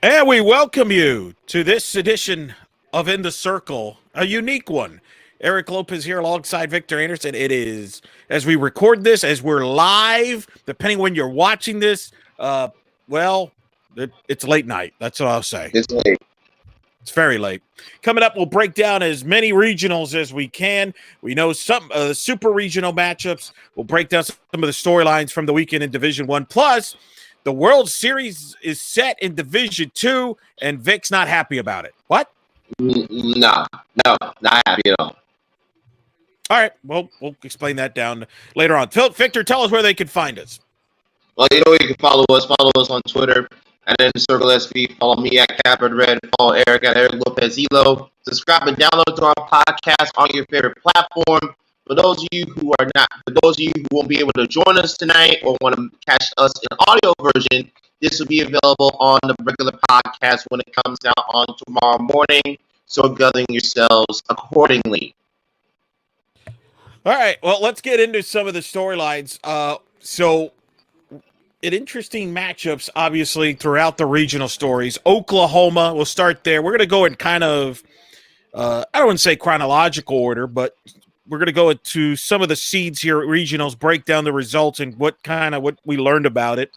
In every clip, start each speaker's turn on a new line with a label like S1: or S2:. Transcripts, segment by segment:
S1: And we welcome you to this edition of In the Circle, a unique one. Eric Lopez here alongside Victor Anderson. It is, as we record this, as we're live, depending when you're watching this, well, it's late night. That's what I'll say.
S2: It's late.
S1: It's very late. Coming up, we'll break down as many regionals as we can. We know some super regional matchups. We'll break down some of the storylines from the weekend in Division One. Plus, the World Series is set in Division Two, and Vic's not happy about it. What?
S2: No, not happy at all.
S1: All right. Well, we'll explain that down later on. Victor, tell us where they can find us.
S2: Well, you know you can follow us. Follow us on Twitter and then Circle SV. Follow me at Capper Red. Follow Eric at Eric Lopez Elo. Subscribe and download to our podcast on your favorite platform. For those of you who won't be able to join us tonight or want to catch us in audio version, this will be available on the regular podcast when it comes out on tomorrow morning. So govern yourselves accordingly.
S1: All right. Well, let's get into some of the storylines. So, interesting matchups, obviously, throughout the regional stories. Oklahoma, we'll start there. We're going to go in kind of, I don't want to say chronological order, but we're going to go into some of the seeds here at regionals, break down the results and what we learned about it.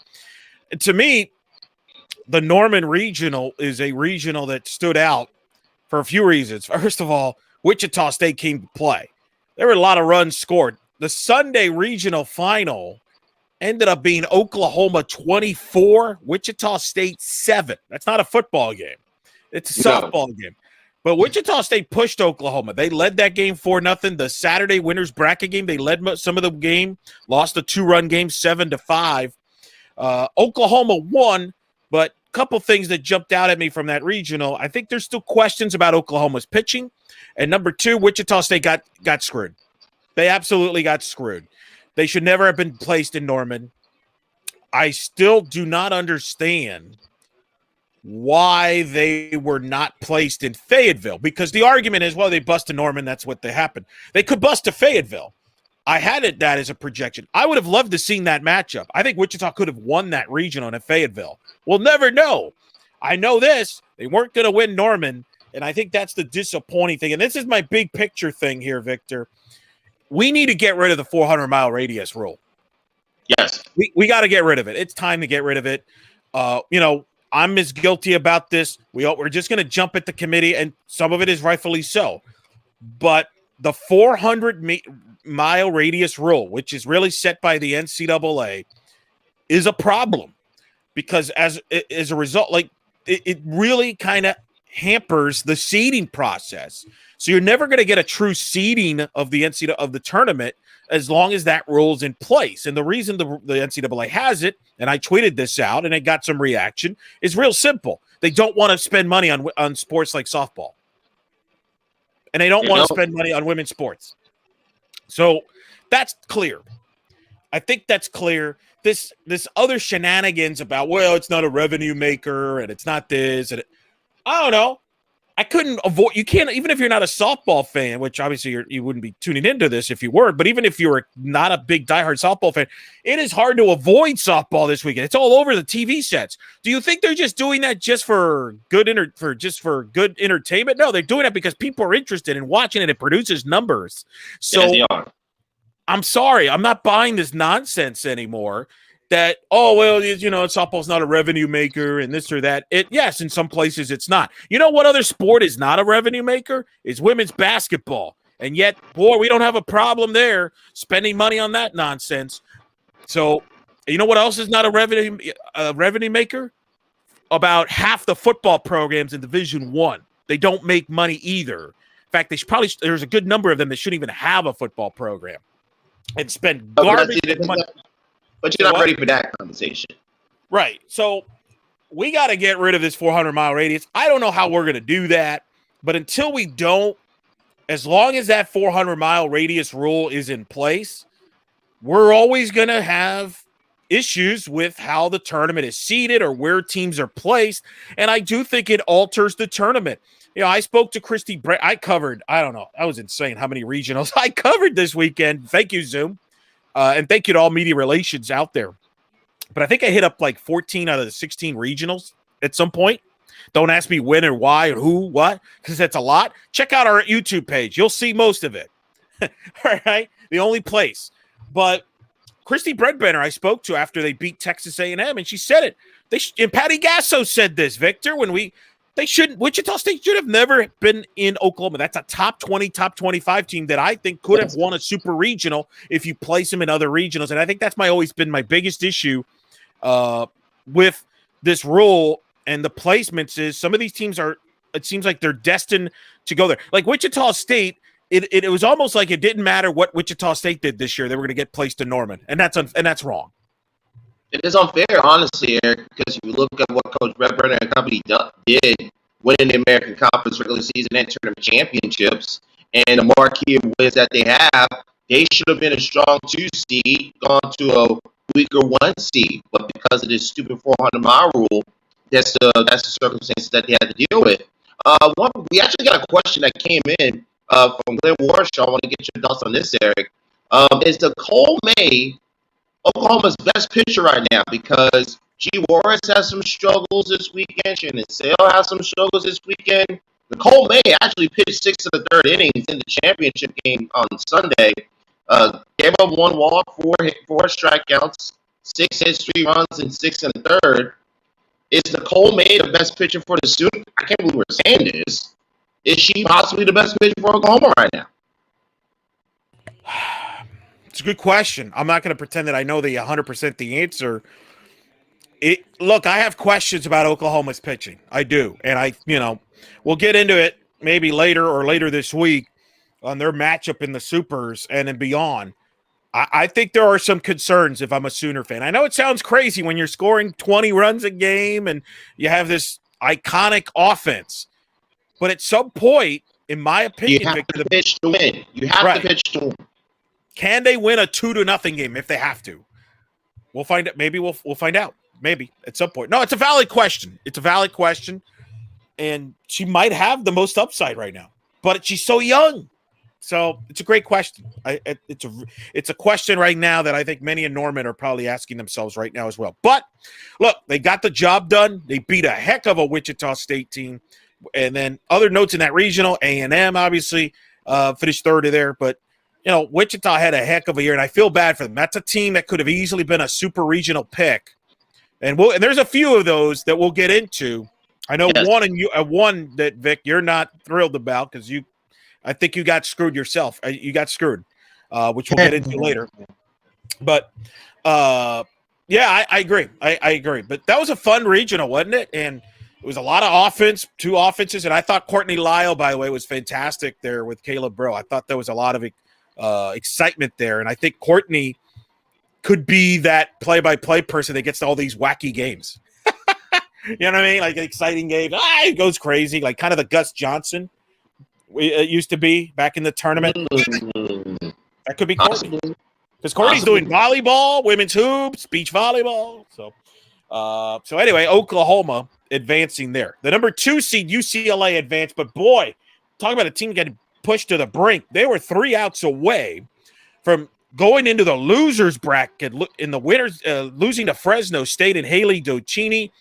S1: And to me, the Norman regional is a regional that stood out for a few reasons. First of all, Wichita State came to play. There were a lot of runs scored. The Sunday regional final ended up being Oklahoma 24, Wichita State 7. That's not a football game. It's a softball game. But Wichita State pushed Oklahoma. They led that game 4-0. The Saturday winners bracket game, they led some of the game, lost a 2-run game 7-5. Oklahoma won, but a couple things that jumped out at me from that regional. I think there's still questions about Oklahoma's pitching. And number two, Wichita State got screwed. They absolutely got screwed. They should never have been placed in Norman. I still do not understand why they were not placed in Fayetteville, because the argument is, well, they busted Norman. That's what they happened. They could bust to Fayetteville. I had that as a projection. I would have loved to seen that matchup. I think Wichita could have won that regional in Fayetteville. We'll never know. I know this. They weren't going to win Norman, and I think that's the disappointing thing. And this is my big picture thing here, Victor. We need to get rid of the 400-mile radius rule.
S2: Yes.
S1: We got to get rid of it. It's time to get rid of it. I'm as guilty about this. We're just going to jump at the committee, and some of it is rightfully so. But the 400-mile radius rule, which is really set by the NCAA, is a problem because as a result, it really kind of hampers the seeding process. So you're never going to get a true seeding of the NCAA of the tournament as long as that rule is in place. And the reason the NCAA has it, and I tweeted this out and it got some reaction, is real simple. They don't want to spend money on sports like softball. And they don't want to spend money on women's sports. So that's clear. I think that's clear. This other shenanigans about, well, it's not a revenue maker and it's not this. And I don't know. I couldn't avoid. You can't, even if you're not a softball fan, which obviously you wouldn't be tuning into this if you were, but even if you were not a big diehard softball fan, it is hard to avoid softball this weekend. It's all over the TV sets. Do you think they're just doing that just for good entertainment? No, they're doing it because people are interested in watching it. It produces numbers. So
S2: yes, they are.
S1: I'm sorry, I'm not buying this nonsense anymore. That, oh, well, softball's not a revenue maker and this or that. Yes, in some places it's not. You know what other sport is not a revenue maker? Is women's basketball. And yet, boy, we don't have a problem there spending money on that nonsense. So, you know what else is not a revenue maker? About half the football programs in Division One. They don't make money either. In fact, there's a good number of them that shouldn't even have a football program and spend garbage money.
S2: But you're not ready for that conversation.
S1: Right. So we got to get rid of this 400-mile radius. I don't know how we're going to do that, but until we don't, as long as that 400-mile radius rule is in place, we're always going to have issues with how the tournament is seeded or where teams are placed. And I do think it alters the tournament. I spoke to Christy. I was insane how many regionals I covered this weekend. Thank you, Zoom. And thank you to all media relations out there. But I think I hit up like 14 out of the 16 regionals at some point. Don't ask me when or why or who, what, because that's a lot. Check out our YouTube page. You'll see most of it. All right? The only place. But Christy Breadbender I spoke to after they beat Texas A&M, and she said it. And Patty Gasso said this, Victor, Wichita State should have never been in Oklahoma. That's a top 20, top 25 team that I think could have won a super regional if you place them in other regionals. And I think that's always been my biggest issue with this rule and the placements is some of these teams it seems like they're destined to go there. Like Wichita State, it was almost like it didn't matter what Wichita State did this year. They were going to get placed in Norman. And that's wrong.
S2: It is unfair, honestly, Eric, because you look at what Coach Redburn and company did winning the American Conference regular season and tournament championships, and the marquee of wins that they have, they should have been a strong 2 seed, gone to a weaker 1 seed. But because of this stupid 400-mile rule, that's the circumstances that they had to deal with. We actually got a question that came in from Glenn Warshaw. I want to get your thoughts on this, Eric. Is the Cole May Oklahoma's best pitcher right now? Because G. Warris has some struggles this weekend. Shannon Sale has some struggles this weekend. Nicole May actually pitched 6 of the 3rd innings in the championship game on Sunday. Gave up 1 walk, 4 strikeouts, 6 hits, 3 runs, and 6 in the 3rd. Is Nicole May the best pitcher for the student? I can't believe we're saying this. Is she possibly the best pitcher for Oklahoma right now?
S1: It's a good question. I'm not going to pretend that I know the 100% the answer. Look, I have questions about Oklahoma's pitching. I do. And we'll get into it maybe later this week on their matchup in the Supers and then beyond. I think there are some concerns if I'm a Sooner fan. I know it sounds crazy when you're scoring 20 runs a game and you have this iconic offense. But at some point, in my opinion,
S2: you have to pitch to win. You have to pitch to win.
S1: Can they win a 2-0 game if they have to? We'll find out. Maybe we'll find out. Maybe at some point. No, it's a valid question. And she might have the most upside right now, but she's so young. So it's a great question. It's a question right now that I think many in Norman are probably asking themselves right now as well. But look, they got the job done. They beat a heck of a Wichita State team. And then other notes in that regional, A&M obviously finished 3rd there, but Wichita had a heck of a year, and I feel bad for them. That's a team that could have easily been a super regional pick. And there's a few of those that we'll get into. I know one that, Vic, you're not thrilled about because I think you got screwed yourself. You got screwed, which we'll get into later. But, I agree. I agree. But that was a fun regional, wasn't it? And it was a lot of offense, 2 offenses. And I thought Courtney Lyle, by the way, was fantastic there with Caleb Bro. I thought there was a lot of excitement there. And I think Courtney could be that play-by-play person that gets to all these wacky games. You know what I mean? Like an exciting game. It goes crazy. Like kind of the Gus Johnson it used to be back in the tournament. That could be Courtney. Because Courtney's doing volleyball, women's hoops, beach volleyball. So anyway, Oklahoma advancing there. The number 2 seed, UCLA, advanced. But boy, talking about a team getting pushed to the brink. They were 3 outs away from going into the losers bracket in the winners, losing to Fresno State and Haley Docini.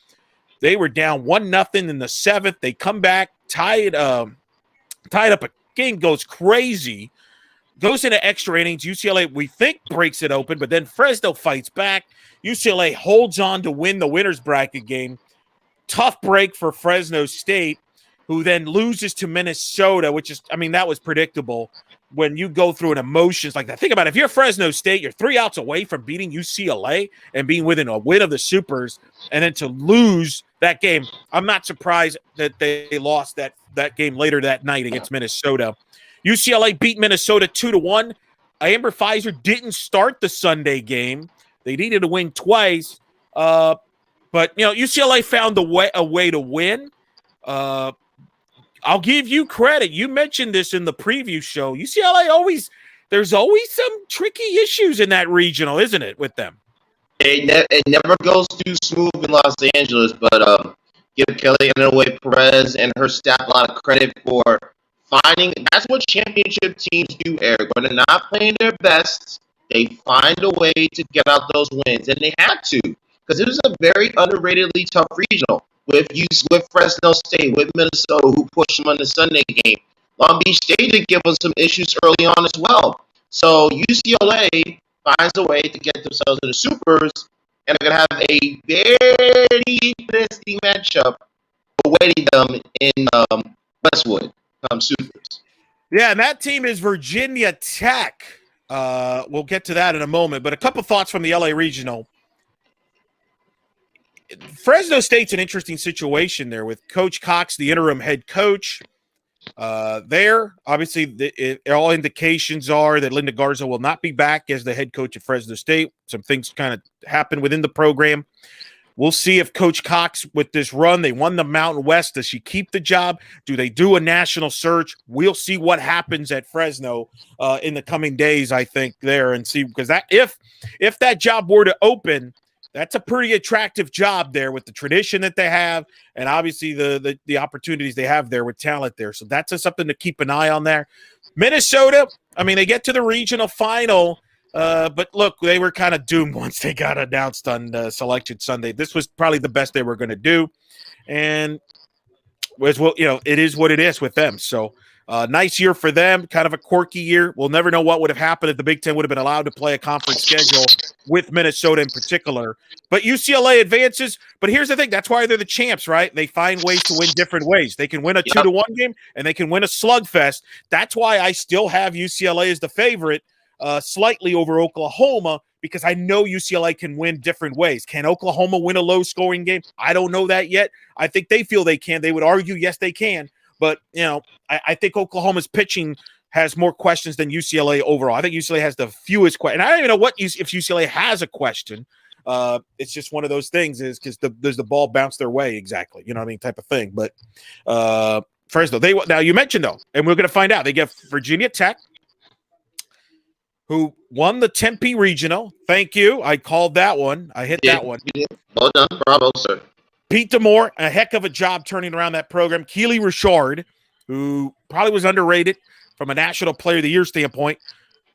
S1: They were down 1-0 in the 7th. They come back, tied up. A game goes crazy, goes into extra innings. UCLA, we think, breaks it open, but then Fresno fights back. UCLA holds on to win the winners bracket game. Tough break for Fresno State, who then loses to Minnesota, which is, that was predictable when you go through an emotions like that. Think about it. If you're Fresno State, you're 3 outs away from beating UCLA and being within a win of the Supers, and then to lose that game. I'm not surprised that they lost that game later that night against Minnesota. UCLA beat Minnesota 2-1. Amber Pfizer didn't start the Sunday game. They needed to win twice. But UCLA found a way to win. I'll give you credit. You mentioned this in the preview show. UCLA there's always some tricky issues in that regional, isn't it, with them?
S2: It never goes too smooth in Los Angeles, but give Kelly Inouye Perez and her staff a lot of credit for finding. That's what championship teams do, Eric. When they're not playing their best, they find a way to get out those wins, and they had to because it was a very underratedly tough regional. with Fresno State, with Minnesota, who pushed them on the Sunday game. Long Beach State did give them some issues early on as well. So UCLA finds a way to get themselves in the supers, and they're going to have a very interesting matchup awaiting them in Westwood come supers.
S1: Yeah, and that team is Virginia Tech. We'll get to that in a moment, but a couple thoughts from the LA Regional. Fresno State's an interesting situation there with Coach Cox, the interim head coach. There, obviously, all indications are that Linda Garza will not be back as the head coach at Fresno State. Some things kind of happen within the program. We'll see if Coach Cox, with this run, they won the Mountain West. Does she keep the job? Do they do a national search? We'll see what happens at Fresno in the coming days, I think, there, and see, because that if that job were to open, that's a pretty attractive job there with the tradition that they have, and obviously the opportunities they have there with talent there. So that's something to keep an eye on there. Minnesota, I mean, they get to the regional final. But look, they were kind of doomed once they got announced on Selection Sunday. This was probably the best they were going to do, and it is what it is with them. So, nice year for them. Kind of a quirky year. We'll never know what would have happened if the Big Ten would have been allowed to play a conference schedule with Minnesota in particular. But UCLA advances. But here's the thing: that's why they're the champs, right? They find ways to win different ways. They can win a 2-1 game, and they can win a slugfest. That's why I still have UCLA as the favorite. Slightly over Oklahoma, because I know UCLA can win different ways. Can Oklahoma win a low-scoring game? I don't know that yet. I think they feel they can. They would argue, yes, they can. But, I think Oklahoma's pitching has more questions than UCLA overall. I think UCLA has the fewest questions. And I don't even know if UCLA has a question. It's just one of those things is because does the ball bounce their way exactly? You know what I mean? Type of thing. But Fresno, now you mentioned, though, and we're going to find out. They get Virginia Tech, who won the Tempe Regional. Thank you. I called that one. I hit that one.
S2: Well done. Bravo, sir.
S1: Pete Demore, a heck of a job turning around that program. Keely Richard, who probably was underrated from a National Player of the Year standpoint,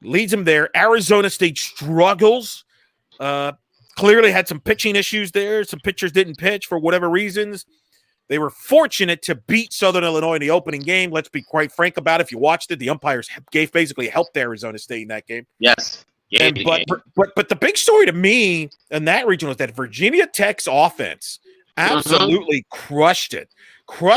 S1: leads them there. Arizona State struggles. Clearly had some pitching issues there. Some pitchers didn't pitch for whatever reasons. They were fortunate to beat Southern Illinois in the opening game. Let's be quite frank about it. If you watched it, the umpires basically helped Arizona State in that game.
S2: Yes.
S1: But the big story to me in that region was that Virginia Tech's offense absolutely crushed it.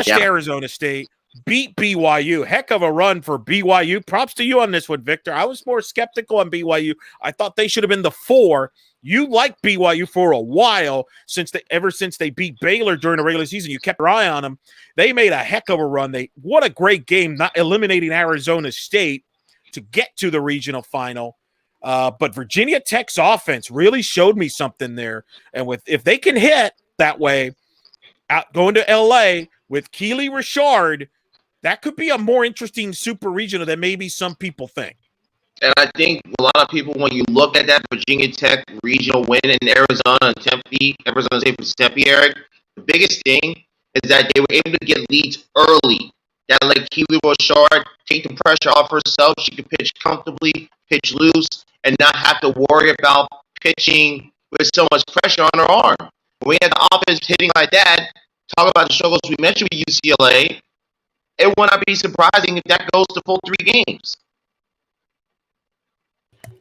S1: Arizona State, beat BYU. Heck of a run for BYU. Props to you on this one, Victor. I was more skeptical on BYU. I thought they should have been the 4. You liked BYU for a while ever since they beat Baylor during the regular season. You kept your eye on them. They made a heck of a run. What a great game, not eliminating Arizona State to get to the regional final. But Virginia Tech's offense really showed me something there. And if they can hit that way, going to LA with Keely Richard, that could be a more interesting super regional than maybe some people think.
S2: And I think a lot of people, when you look at that Virginia Tech regional win in Arizona and Tempe, Arizona State versus Tempe, Eric, the biggest thing is that they were able to get leads early. That let Keely Richard take the pressure off herself. She could pitch comfortably, pitch loose, and not have to worry about pitching with so much pressure on her arm. When we had the offense hitting like that, talk about the struggles we mentioned with UCLA, it would not be surprising if that goes to full 3 games.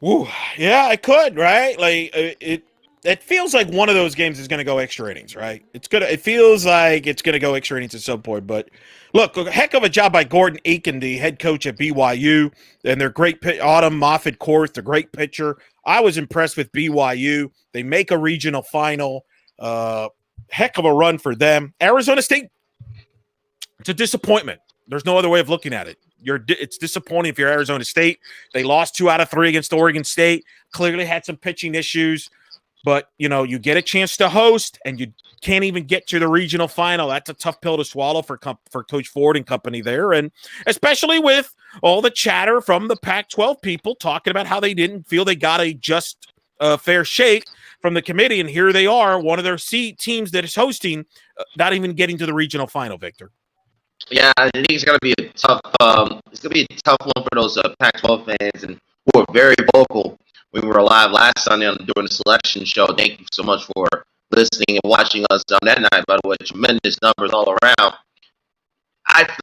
S1: Ooh, yeah, I could, right? Like it feels like one of those games is going to go extra innings, right? It feels like it's going to go extra innings at some point. But look, a heck of a job by Gordon Aiken, the head coach at BYU, and their great Autumn Moffitt-Korth, the great pitcher. I was impressed with BYU. They make a regional final. Heck of a run for them. Arizona State, it's a disappointment. There's no other way of looking at it. It's disappointing if you're Arizona State. They lost 2 out of 3 against Oregon State. Clearly had some pitching issues, but you get a chance to host and you can't even get to the regional final. That's a tough pill to swallow for Coach Ford and company there, and especially with all the chatter from the Pac-12 people talking about how they didn't feel they got a just fair shake from the committee, and here they are, one of their teams that is hosting, not even getting to the regional final. Victor.
S2: Yeah, I think it's gonna be a tough. It's gonna be a tough one for those Pac-12 fans and who were very vocal when we were live last Sunday during the selection show. Thank you so much for listening and watching us on that night, by the way. Tremendous numbers all around.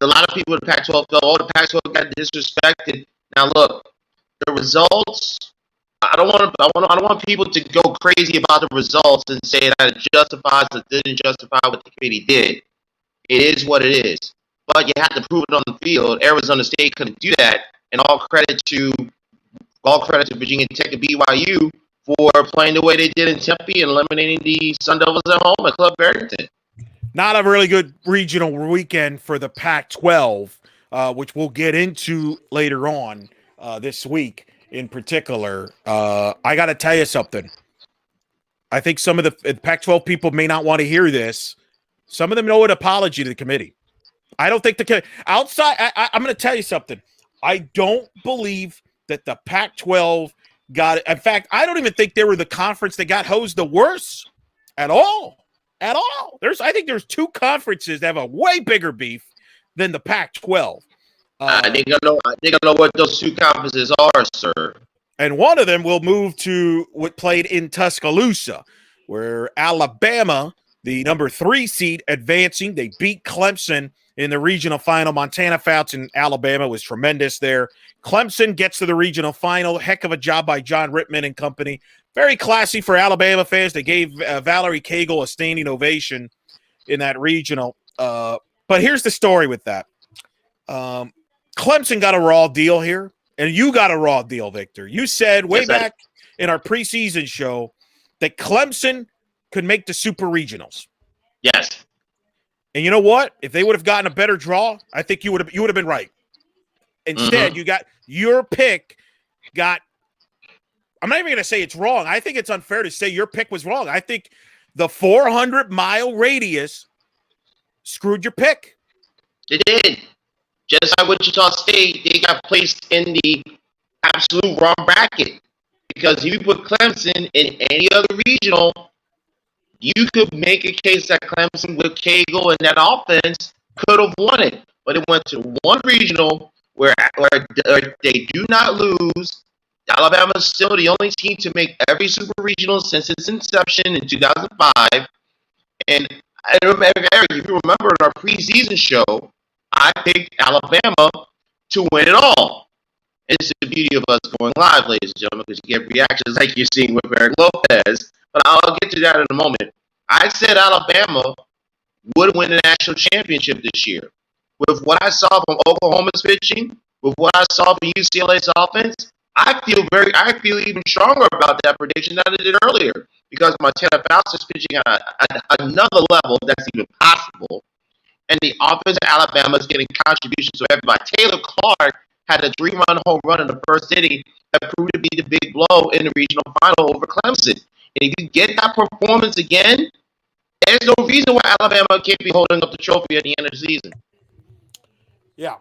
S2: A lot of people in the Pac-12 felt, oh, the Pac-12 got disrespected. Now, look, the results. I don't want people to go crazy about the results and say that it justifies or didn't justify what the committee did. It is what it is, but you have to prove it on the field. Arizona State couldn't do that, and all credit to Virginia Tech and BYU for playing the way they did in Tempe and eliminating the Sun Devils at home at Club Barrington.
S1: Not a really good regional weekend for the Pac-12, which we'll get into later on this week in particular. I got to tell you something. I think some of the Pac-12 people may not want to hear this. Some of them owe an apology to the committee. I don't think outside. I'm going to tell you something. I don't believe that the Pac-12 got it. In fact, I don't even think they were the conference that got hosed the worst at all. At all. I think there's two conferences that have a way bigger beef than the Pac-12.
S2: They gonna know what those two conferences are, sir.
S1: And one of them will move to what played in Tuscaloosa, where Alabama, the number 3 seed, advancing. They beat Clemson in the regional final. Montana Fouts in Alabama was tremendous there. Clemson gets to the regional final. Heck of a job by John Rittman and company. Very classy for Alabama fans. They gave Valerie Cagle a standing ovation in that regional. But here's the story with that. Clemson got a raw deal here, and you got a raw deal, Victor. You said way back in our preseason show that Clemson could make the super regionals.
S2: Yes.
S1: And you know what? If they would have gotten a better draw, I think you would have been right. Instead, you got your pick got – I'm not even going to say it's wrong. I think it's unfair to say your pick was wrong. I think the 400-mile radius screwed your pick.
S2: It did. Just like Wichita State, they got placed in the absolute wrong bracket. Because if you put Clemson in any other regional, you could make a case that Clemson with Cagle and that offense could have won it. But it went to one regional where they do not lose. Alabama is still the only team to make every super regional since its inception in 2005. And I remember, Eric, if you remember in our preseason show, I picked Alabama to win it all. It's the beauty of us going live, ladies and gentlemen, because you get reactions like you're seeing with Eric Lopez. But I'll get to that in a moment. I said Alabama would win the national championship this year. With what I saw from Oklahoma's pitching, with what I saw from UCLA's offense, I feel even stronger about that prediction than I did earlier, because Montana Fouts is pitching at another level that's even possible, and the offense of Alabama is getting contributions from everybody. Taylor Clark had a 3-run home run in the first inning that proved to be the big blow in the regional final over Clemson. And if you get that performance again, there's no reason why Alabama can't be holding up the trophy at the end of the season.
S1: Yeah.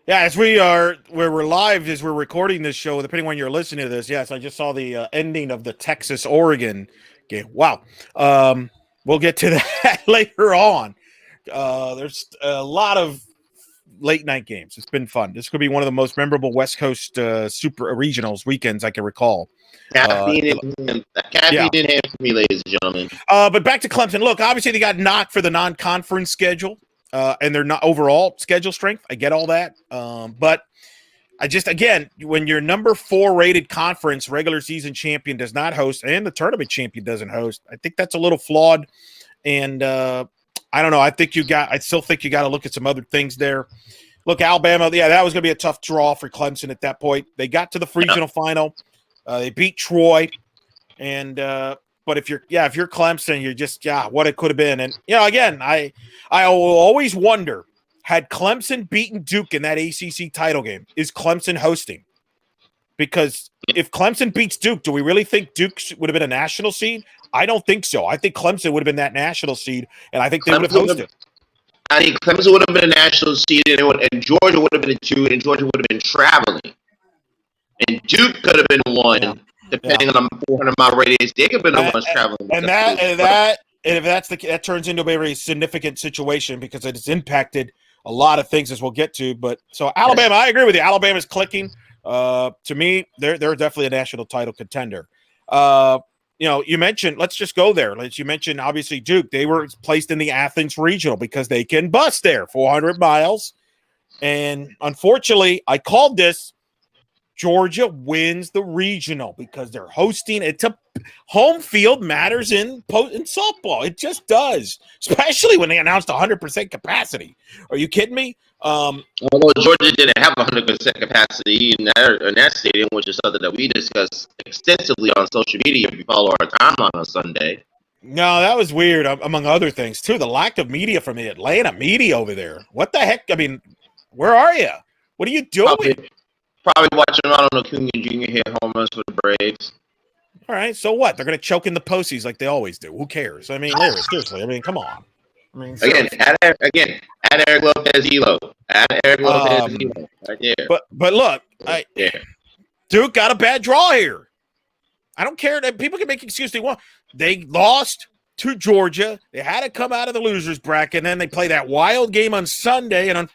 S1: Yeah, as we're live as we're recording this show, depending when you're listening to this. Yes, I just saw the ending of the Texas-Oregon game. Wow. We'll get to that later on. There's a lot of late-night games. It's been fun. This could be one of the most memorable West Coast super regionals weekends I can recall.
S2: Caffeine in hand for me, ladies and gentlemen.
S1: But back to Clemson. Look, obviously they got knocked for the non-conference schedule. And they're not overall schedule strength. I get all that. But I just, again, when your number 4 rated conference regular season champion does not host and the tournament champion doesn't host, I think that's a little flawed. And I don't know. I still think you got to look at some other things there. Look, Alabama, yeah, that was going to be a tough draw for Clemson at that point. They got to the regional final. They beat Troy. And, but if you're Clemson, you're just, what it could have been. And, again, I will always wonder, had Clemson beaten Duke in that ACC title game, is Clemson hosting? Because if Clemson beats Duke, do we really think Duke would have been a national seed? I don't think so. I think Clemson would have been that national seed, and I think they would have hosted.
S2: I think Clemson would have been a national seed, and Georgia would have been a 2, and Georgia would have been traveling. And Duke could have been 1, depending on the 400-mile radius. They could have been the ones traveling.
S1: And if that's that turns into a very significant situation because it has impacted a lot of things, as we'll get to. But so Alabama, I agree with you. Alabama's clicking. To me, they're definitely a national title contender. you mentioned, let's just go there. You mentioned, obviously, Duke. They were placed in the Athens Regional because they can bus there 400 miles. And unfortunately, I called this. Georgia wins the regional because they're hosting. It's a home field matters in softball. It just does, especially when they announced 100% capacity. Are you kidding me?
S2: Although Georgia didn't have 100% capacity in that stadium, which is something that we discussed extensively on social media if you follow our timeline on Sunday.
S1: No, that was weird, among other things, too. The lack of media from the Atlanta media over there. What the heck? I mean, where are you? What are you doing?
S2: Probably watching Ronald Acuna Jr. hit home runs for the Braves.
S1: All right, so what? They're going to choke in the posties like they always do. Who cares? I mean, seriously. I mean, come on. I mean,
S2: again, add Eric Lopez Elo. Add Eric Lopez Elo. Right there.
S1: But look, Duke got a bad draw here. I don't care that people can make excuses they want. They lost to Georgia. They had to come out of the losers bracket, and then they play that wild game on Sunday. And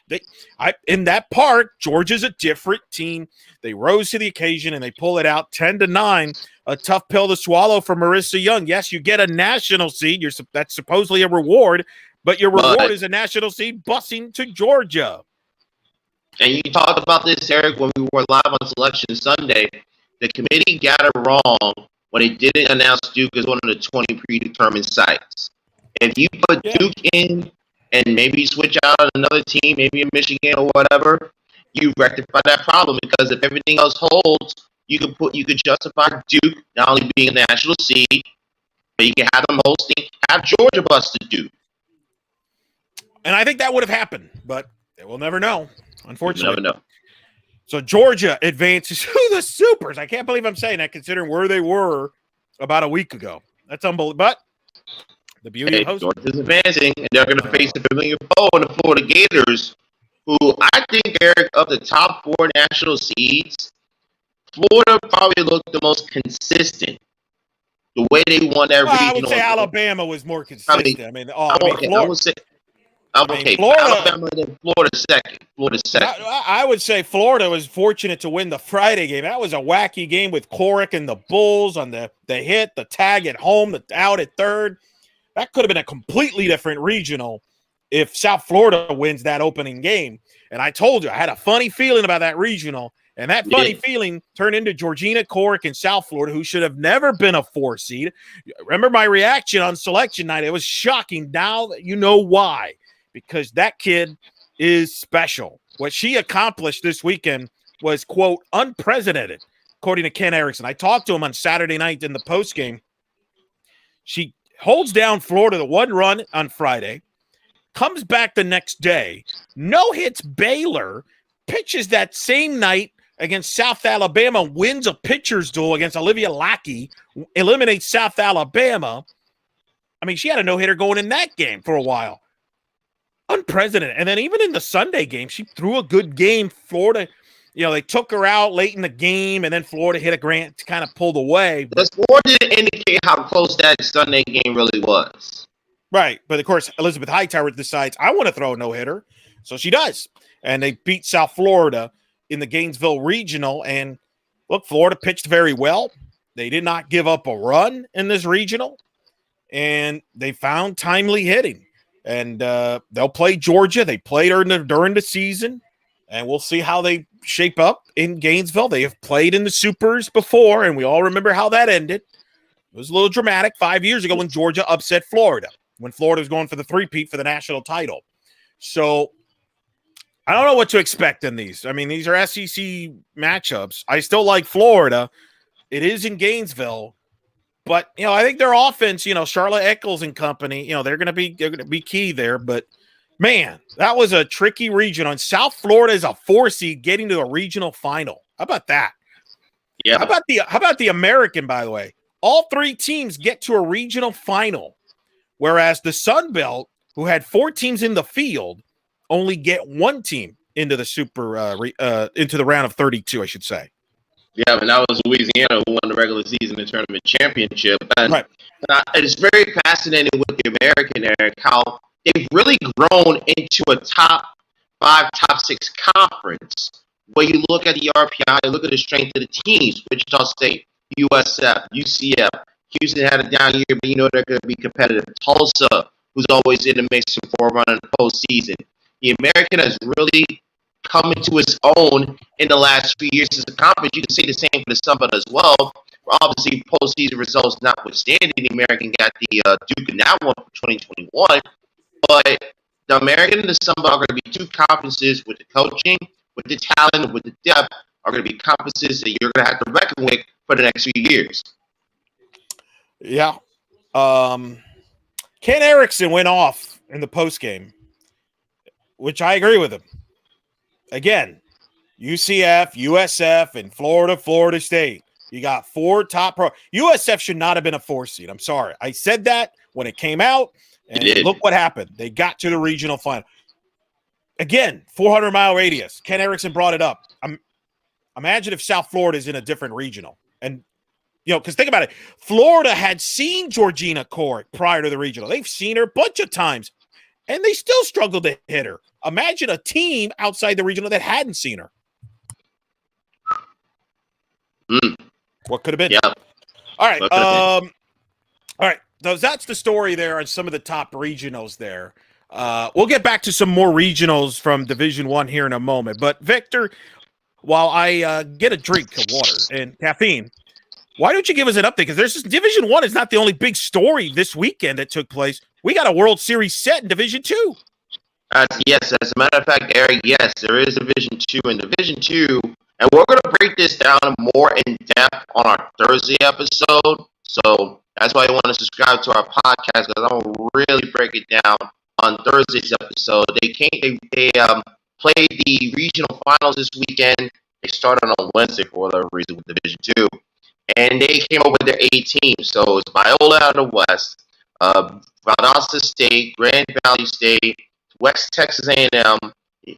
S1: in that part, Georgia's a different team. They rose to the occasion, and they pull it out 10-9. A tough pill to swallow for Marissa Young. Yes, you get a national seed. That's supposedly a reward, but your reward is a national seed busing to Georgia.
S2: And you talked about this, Eric, when we were live on Selection Sunday. The committee got it wrong when they didn't announce Duke as one of the 20 predetermined sites. If you put Duke in and maybe switch out another team, maybe in Michigan or whatever, you rectify that problem, because if everything else holds, you could justify Duke not only being a national seed, but you can have them hosting, have Georgia bust to Duke.
S1: And I think that would have happened, but we'll never know, unfortunately.
S2: We'll never know.
S1: So Georgia advances to the Supers. I can't believe I'm saying that, considering where they were about a week ago. That's unbelievable. But the beauty of hosting.
S2: Georgia's advancing, and they're going to face a familiar foe in the Florida Gators, who I think, Eric, of the top 4 national seeds, Florida probably looked the most consistent. The way they won that regional.
S1: I would say Alabama was more consistent. Florida.
S2: Alabama and then Florida second.
S1: I would say Florida was fortunate to win the Friday game. That was a wacky game with Corrick and the Bulls on the hit, the tag at home, the out at third. That could have been a completely different regional if South Florida wins that opening game. And I told you, I had a funny feeling about that regional. And that funny feeling turned into Georgina, Corrick, and South Florida, who should have never been a 4 seed. Remember my reaction on selection night? It was shocking. Now you know why. Because that kid is special. What she accomplished this weekend was, quote, unprecedented, according to Ken Erickson. I talked to him on Saturday night in the postgame. She holds down Florida to 1 run on Friday, comes back the next day, no hits Baylor, pitches that same night against South Alabama, wins a pitcher's duel against Olivia Lackey, eliminates South Alabama. I mean, she had a no-hitter going in that game for a while. Unprecedented. And then even in the Sunday game, she threw a good game. Florida, they took her out late in the game, and then Florida hit a grant to kind of pulled away.
S2: The score didn't indicate how close that Sunday game really was.
S1: Right. But, of course, Elizabeth Hightower decides, I want to throw a no-hitter. So she does. And they beat South Florida in the Gainesville Regional. And, look, Florida pitched very well. They did not give up a run in this regional. And they found timely hitting. And they'll play Georgia. They played during the season, and we'll see how they shape up in Gainesville. They have played in the Supers before, and we all remember how that ended. It was a little dramatic 5 years ago when Georgia upset Florida, when Florida was going for the three-peat for the national title. So I don't know what to expect in these. I mean, these are SEC matchups. I still like Florida. It is in Gainesville. But, I think their offense, Charlotte Eccles and company, they're going to be key there. But, man, that was a tricky region. And South Florida is a 4 seed getting to a regional final. How about that?
S2: Yeah.
S1: How about the American, by the way? All 3 teams get to a regional final, whereas the Sun Belt, who had 4 teams in the field, only get 1 team into the into the round of 32, I should say.
S2: Yeah, but that was Louisiana who won the regular season and tournament championship. And
S1: right.
S2: It's very fascinating with the American, Eric, how they've really grown into a top 5, top 6 conference. Where you look at the RPI, look at the strength of the teams, Wichita State, USF, UCF, Houston had a down year, but you know they're going to be competitive. Tulsa, who's always in the mix for a run in the postseason. The American has really come into its own in the last few years as a conference. You can say the same for the Sunbelt as well. Obviously, postseason results notwithstanding, the American got the Duke in that one for 2021. But the American and the Sunbelt are going to be two conferences with the coaching, with the talent, with the depth, are going to be conferences that you're going to have to reckon with for the next few years.
S1: Yeah. Ken Erickson went off in the postgame, which I agree with him. Again, UCF, USF, and Florida State. You got four top pro. USF should not have been a 4 seed. I'm sorry. I said that when it came out, and look what happened. They got to the regional final. Again, 400-mile radius. Ken Erickson brought it up. Imagine if South Florida is in a different regional. And, because think about it. Florida had seen Georgina Corrick prior to the regional. They've seen her a bunch of times, and they still struggled to hit her. Imagine a team outside the regional that hadn't seen her. What could have been?
S2: Yeah.
S1: All right. All right. That's the story there on some of the top regionals there. We'll get back to some more regionals from Division I here in a moment. But, Victor, while I get a drink of water and caffeine, why don't you give us an update? Because Division I is not the only big story this weekend that took place. We got a World Series set in Division II.
S2: Yes, as a matter of fact, Eric, yes, there is Division II. And Division II, and we're going to break this down more in depth on our Thursday episode. So that's why you want to subscribe to our podcast, because I'm going to really break it down on Thursday's episode. They played the regional finals this weekend. They started on Wednesday for whatever reason with Division II. And they came up with their 8 teams. So it's Biola out of the West, Valdosta State, Grand Valley State, West Texas A&M,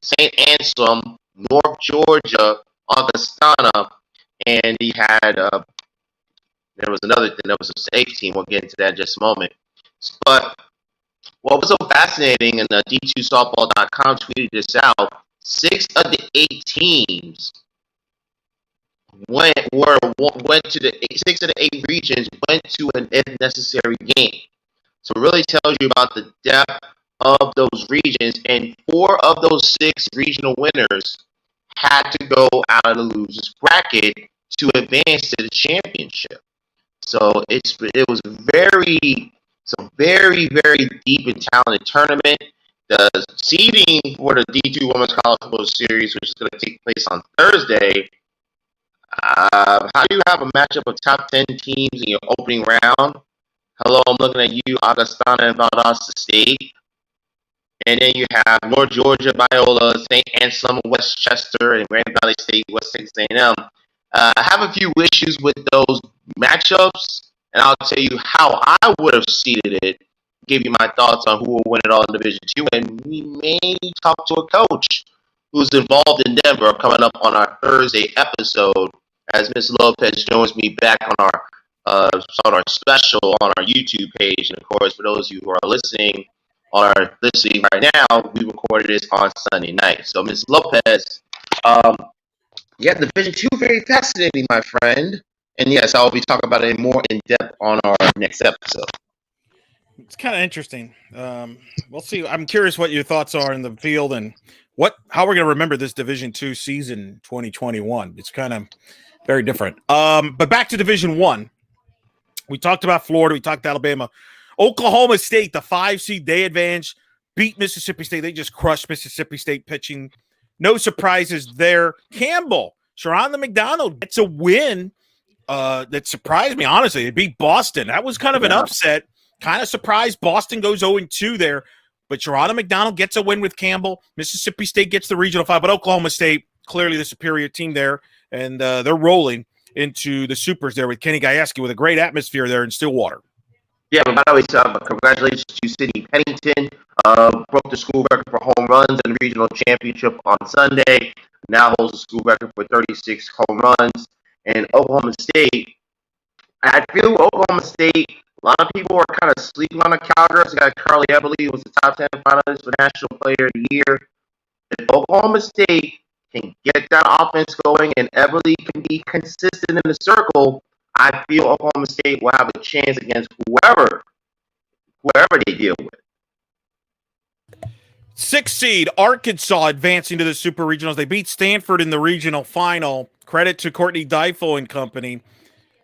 S2: St. Anselm, North Georgia, Augustana, and he had there was another thing. There was a state team. We'll get into that in just a moment. But what was so fascinating, and D2softball.com tweeted this out, 6 of the 8 teams went to the 6 of the 8 regions went to an if necessary game. So it really tells you about the depth of those regions, and 4 of those 6 regional winners had to go out of the losers bracket to advance to the championship. So it was very, very deep and talented tournament. The seeding for the D2 Women's College Football Series, which is going to take place on Thursday, how do you have a matchup of top 10 teams in your opening round? Hello, I'm looking at you, Augustana and Valdosta State. And then you have North Georgia, Biola, St. Anselm, Westchester, and Grand Valley State, West Texas A&M. I have a few issues with those matchups, and I'll tell you how I would have seeded it, give you my thoughts on who will win it all in Division II, and we may talk to a coach who's involved in Denver coming up on our Thursday episode, as Ms. Lopez joins me back on our special on our YouTube page. And, of course, for those of you who are listening right now, we recorded this on Sunday night. So, Ms. Lopez, Division II, very fascinating, my friend. And, yes, I'll be talking about it more in depth on our next episode.
S1: It's kind of interesting. We'll see. I'm curious what your thoughts are in the field and how we're going to remember this Division II season 2021. It's kind of very different. But back to Division I. We talked about Florida. We talked Alabama. Oklahoma State, the 5 seed, they advanced, beat Mississippi State. They just crushed Mississippi State pitching. No surprises there. Campbell, Sharonda McDonald gets a win that surprised me, honestly. They beat Boston. That was kind of an upset. Kind of surprised. Boston goes 0-2 there. But Sharonda McDonald gets a win with Campbell. Mississippi State gets the regional 5. But Oklahoma State, clearly the superior team there. And they're rolling into the Supers there with Kenny Gajewski with a great atmosphere there in Stillwater.
S2: Yeah, but by the way, congratulations to Sidney Pennington. Broke the school record for home runs in the regional championship on Sunday. Now holds the school record for 36 home runs. And Oklahoma State, I feel Oklahoma State, a lot of people are kind of sleeping on the Cowgirls. Got Carly Eberly, who was the top 10 finalist for National Player of the Year. If Oklahoma State can get that offense going and Eberly can be consistent in the circle, I feel Oklahoma State will have a chance against whoever they deal with.
S1: 6th seed Arkansas advancing to the Super Regionals. They beat Stanford in the regional final. Credit to Courtney Deifel and company.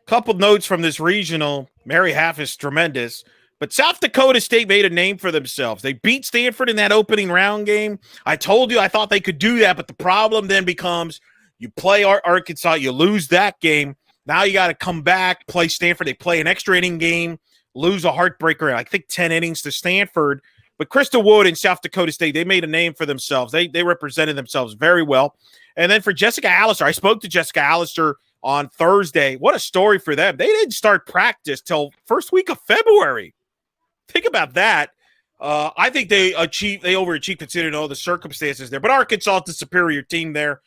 S1: Couple notes from this regional. Mary Half is tremendous. But South Dakota State made a name for themselves. They beat Stanford in that opening round game. I told you I thought they could do that, but the problem then becomes you play Arkansas, you lose that game. Now you got to come back, play Stanford. They play an extra inning game, lose a heartbreaker, I think 10 innings to Stanford. But Crystal Wood and South Dakota State, they made a name for themselves. They represented themselves very well. And then for Jessica Allister, I spoke to Jessica Allister on Thursday. What a story for them. They didn't start practice till first week of February. Think about that. I think they overachieved considering all the circumstances there. But Arkansas is the superior team there.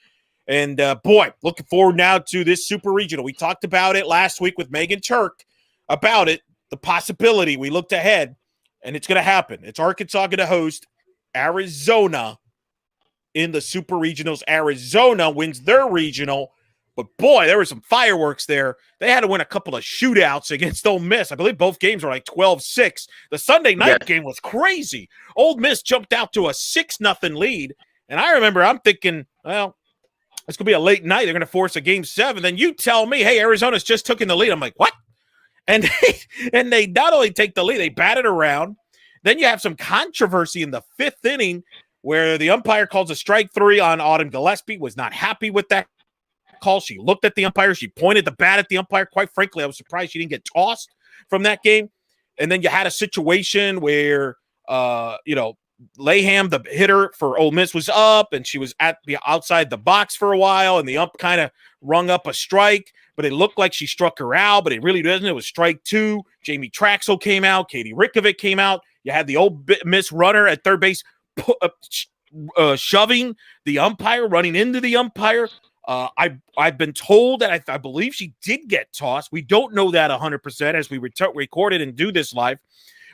S1: And, boy, looking forward now to this Super Regional. We talked about it last week with Megan Turk about it, the possibility. We looked ahead, and it's going to happen. It's Arkansas going to host Arizona in the Super Regionals. Arizona wins their regional. But, boy, there were some fireworks there. They had to win a couple of shootouts against Ole Miss. I believe both games were like 12-6. The Sunday night game was crazy. Ole Miss jumped out to a 6-0 lead. And I remember I'm thinking, well, it's going to be a late night. They're going to force a game 7. Then you tell me, hey, Arizona's just took in the lead. I'm like, what? And they not only take the lead, they bat it around. Then you have some controversy in the 5th inning where the umpire calls a strike 3 on Autumn Gillespie, was not happy with that call. She looked at the umpire. She pointed the bat at the umpire. Quite frankly, I was surprised she didn't get tossed from that game. And then you had a situation where, Layham, the hitter for Ole Miss, was up, and she was at the outside the box for a while, and the ump kind of rung up a strike, but it looked like she struck her out, but it really doesn't. It was strike 2. Jamie Traxel came out. Katie Rickovic came out. You had the Ole Miss runner at third base shoving the umpire, running into the umpire. I've been told that I believe she did get tossed. We don't know that 100% as we record it and do this live.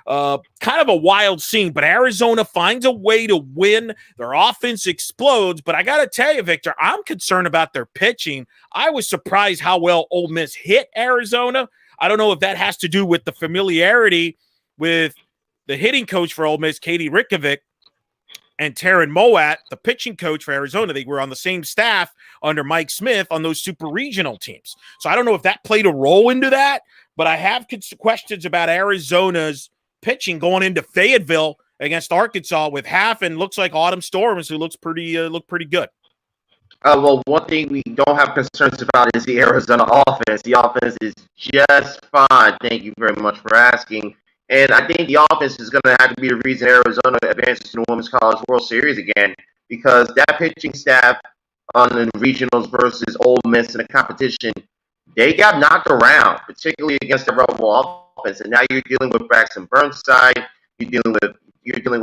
S1: Kind of a wild scene, but Arizona finds a way to win. Their offense explodes, but I got to tell you, Victor, I'm concerned about their pitching. I was surprised how well Ole Miss hit Arizona. I don't know if that has to do with the familiarity with the hitting coach for Ole Miss, Katie Rickovic, and Taryn Mowat, the pitching coach for Arizona. They were on the same staff under Mike Smith on those super regional teams. So I don't know if that played a role into that, but I have questions about Arizona's pitching going into Fayetteville against Arkansas with Half and looks like Autumn Storms, who looks pretty good.
S2: Well, one thing we don't have concerns about is the Arizona offense. The offense is just fine. Thank you very much for asking. And I think the offense is going to have to be the reason Arizona advances to the Women's College World Series again, because that pitching staff on the regionals versus Ole Miss in the competition, they got knocked around, particularly against the Rebel offense. And now you're dealing with Braxton Burnside. You're dealing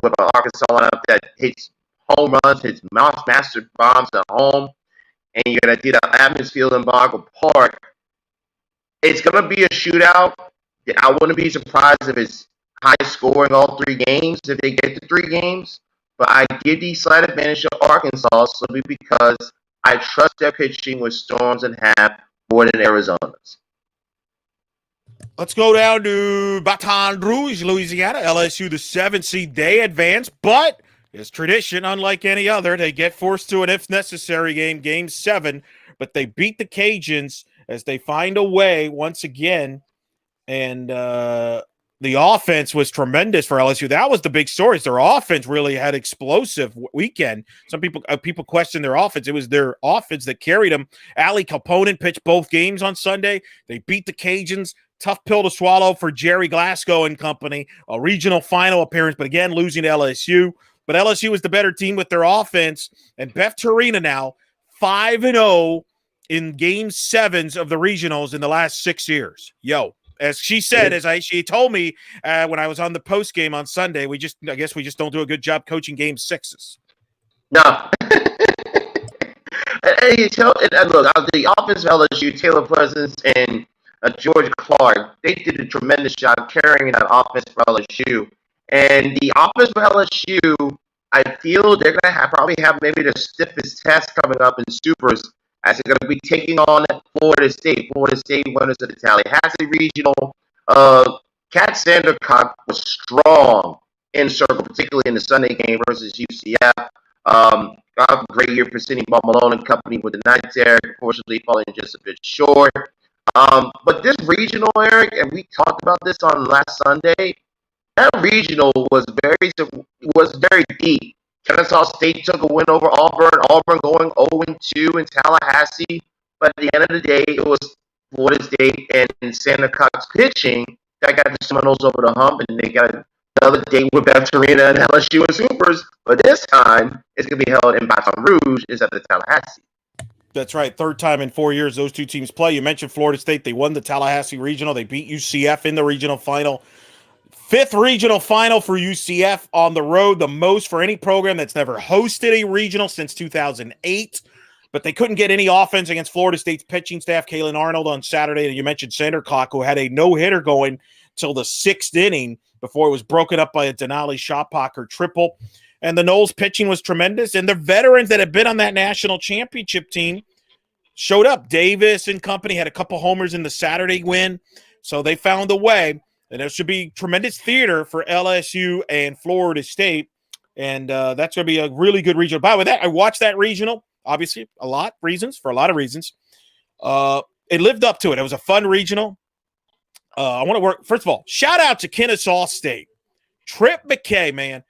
S2: with an Arkansas lineup that hits home runs, hits master bombs at home, and you're going to do the atmosphere in Boggle Park. It's going to be a shootout. I wouldn't be surprised if it's high scoring all 3 games, if they get to 3 games. But I give the slight advantage to Arkansas simply because I trust their pitching with Storms and Half more than Arizona's.
S1: Let's go down to Baton Rouge, Louisiana. LSU, the 7th seed, they advance, but it's tradition, unlike any other. They get forced to an if necessary game 7, but they beat the Cajuns as they find a way once again. And the offense was tremendous for LSU. That was the big story. Their offense really had explosive weekend. Some people question their offense. It was their offense that carried them. Allie Capone pitched both games on Sunday. They beat the Cajuns. Tough pill to swallow for Jerry Glasgow and company. A regional final appearance, but again, losing to LSU. But LSU was the better team with their offense. And Beth Torina now 5-0 in game 7s of the regionals in the last 6 years. As she said, she told me when I was on the post game on Sunday, I guess we just don't do a good job coaching game 6s.
S2: No. Hey, look, the offense of LSU, Taylor Pleasance and George Clark, they did a tremendous job carrying that offense for LSU. And the offense for LSU, I feel they're going to probably have maybe the stiffest test coming up in Supers as they're going to be taking on Florida State. Florida State winners of the Tallahassee Regional. Kat Sandercock was strong in circle, particularly in the Sunday game versus UCF. A great year for Sidney Malone and company with the Knights there, unfortunately falling just a bit short. But this regional, Eric, and we talked about this on last Sunday, that regional was very deep. Kennesaw State took a win over Auburn. Auburn going 0-2 in Tallahassee. But at the end of the day, it was Florida State and Sandercock's pitching that got the Seminoles over the hump, and they got another date with Baton and LSU and Supers. But this time, it's going to be held in Baton Rouge instead of Tallahassee.
S1: That's right. Third time in 4 years those two teams play. You mentioned Florida State. They won the Tallahassee Regional. They beat UCF in the regional final. Fifth regional final for UCF on the road, the most for any program that's never hosted a regional since 2008. But they couldn't get any offense against Florida State's pitching staff. Kalen Arnold on Saturday, and you mentioned Sandercock, who had a no-hitter going till the sixth inning before it was broken up by a Denali Shotpocker triple. And the Noles pitching was tremendous, and the veterans that had been on that national championship team showed up. Davis and company had a couple homers in the Saturday win, so they found a way. And there should be tremendous theater for LSU and Florida State, and that's going to be a really good regional. By the way, I watched that regional, obviously, for a lot of reasons. It lived up to it. It was a fun regional. I want to work. First of all, shout out to Kennesaw State. Trip McKay, man,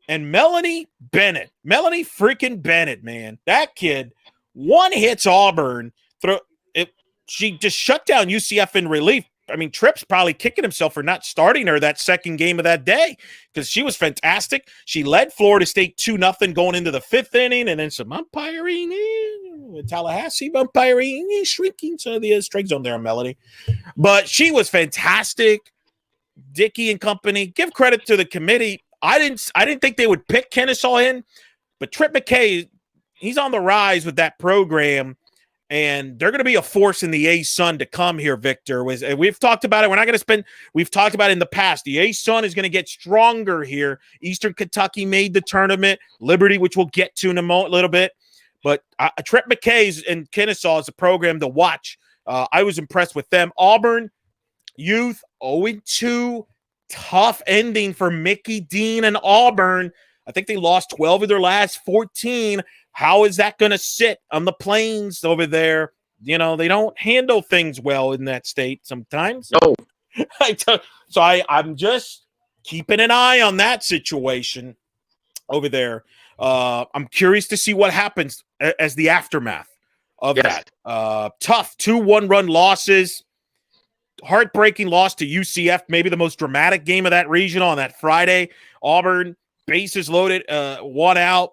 S1: and Melanie Bennett. Melanie freaking Bennett, man. That kid one hits Auburn. She just shut down UCF in relief. I mean, Tripp's probably kicking himself for not starting her that second game of that day because she was fantastic. She led Florida State 2-0 going into the fifth inning, and then some umpiring, Tallahassee umpiring, shrinking some of the strike zone there on Melody. But she was fantastic. Dickey and company, give credit to the committee. I didn't think they would pick Kennesaw in, but Trip McKay, he's on the rise with that program. And they're going to be a force in the A-Sun to come here, Victor. We've talked about it. We're not going to spend – we've talked about it in the past. The A-Sun is going to get stronger here. Eastern Kentucky made the tournament. Liberty, which we'll get to in a little bit. But Trip McKay's and Kennesaw is a program to watch. I was impressed with them. Auburn, youth, 0-2. Tough ending for Mickey Dean and Auburn. I think they lost 12 of their last 14. How is that going to sit on the plains over there? You know, they don't handle things well in that state sometimes.
S2: No.
S1: So I'm just keeping an eye on that situation over there. I'm curious to see what happens as the aftermath of that. Tough 2 1-run losses. Heartbreaking loss to UCF, maybe the most dramatic game of that regional on that Friday. Auburn, bases loaded, 1 out.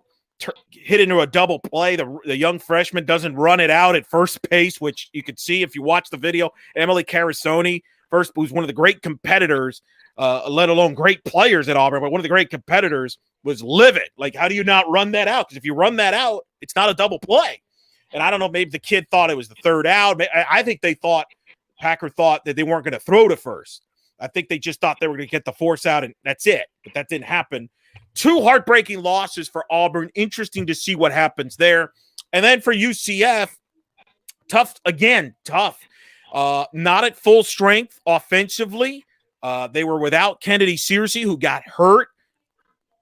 S1: Hit into a double play. The young freshman doesn't run it out at first base, which you could see if you watch the video. Emily Carasoni, who's one of the great competitors, let alone great players at Auburn, but one of the great competitors, was livid. Like, how do you not run that out? Because if you run that out, it's not a double play. And I don't know, maybe the kid thought it was the third out. I think Packer thought that they weren't going to throw to first. I think they just thought they were going to get the force out, and that's it. But that didn't happen. 2 heartbreaking losses for Auburn. Interesting to see what happens there. And then for UCF, tough. Not at full strength offensively. They were without Kennedy Searcy, who got hurt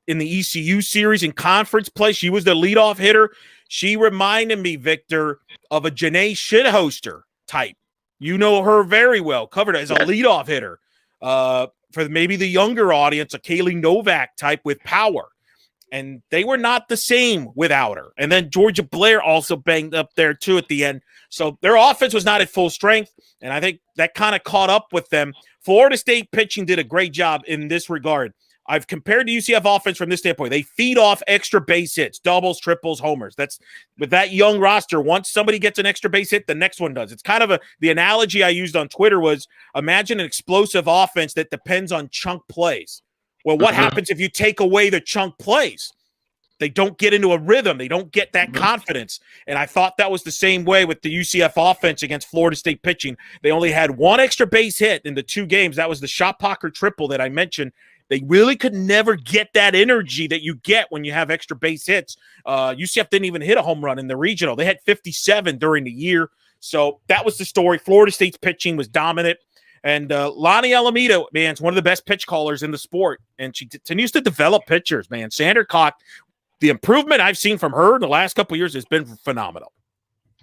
S1: in the ECU series in conference play. She was the leadoff hitter. She reminded me, Victor, of a Janae Shithoster type. You know her very well, covered as a leadoff hitter. For maybe the younger audience, a Kaylee Novak type with power. And they were not the same without her. And then Georgia Blair also banged up there too at the end. So their offense was not at full strength, and I think that kind of caught up with them. Florida State pitching did a great job in this regard. I've compared the UCF offense from this standpoint. They feed off extra base hits, doubles, triples, homers. That's with that young roster. Once somebody gets an extra base hit, the next one does. It's kind of the analogy I used on Twitter was imagine an explosive offense that depends on chunk plays. Well, what happens if you take away the chunk plays? They don't get into a rhythm. They don't get that confidence. And I thought that was the same way with the UCF offense against Florida State pitching. They only had one extra base hit in the 2 games. That was the Shotpocker triple that I mentioned. They really could never get that energy that you get when you have extra base hits. UCF didn't even hit a home run in the regional. They had 57 during the year. So that was the story. Florida State's pitching was dominant. And Lonnie Alameda, man, is one of the best pitch callers in the sport. And she continues to develop pitchers, man. Sandercock, the improvement I've seen from her in the last couple of years has been phenomenal.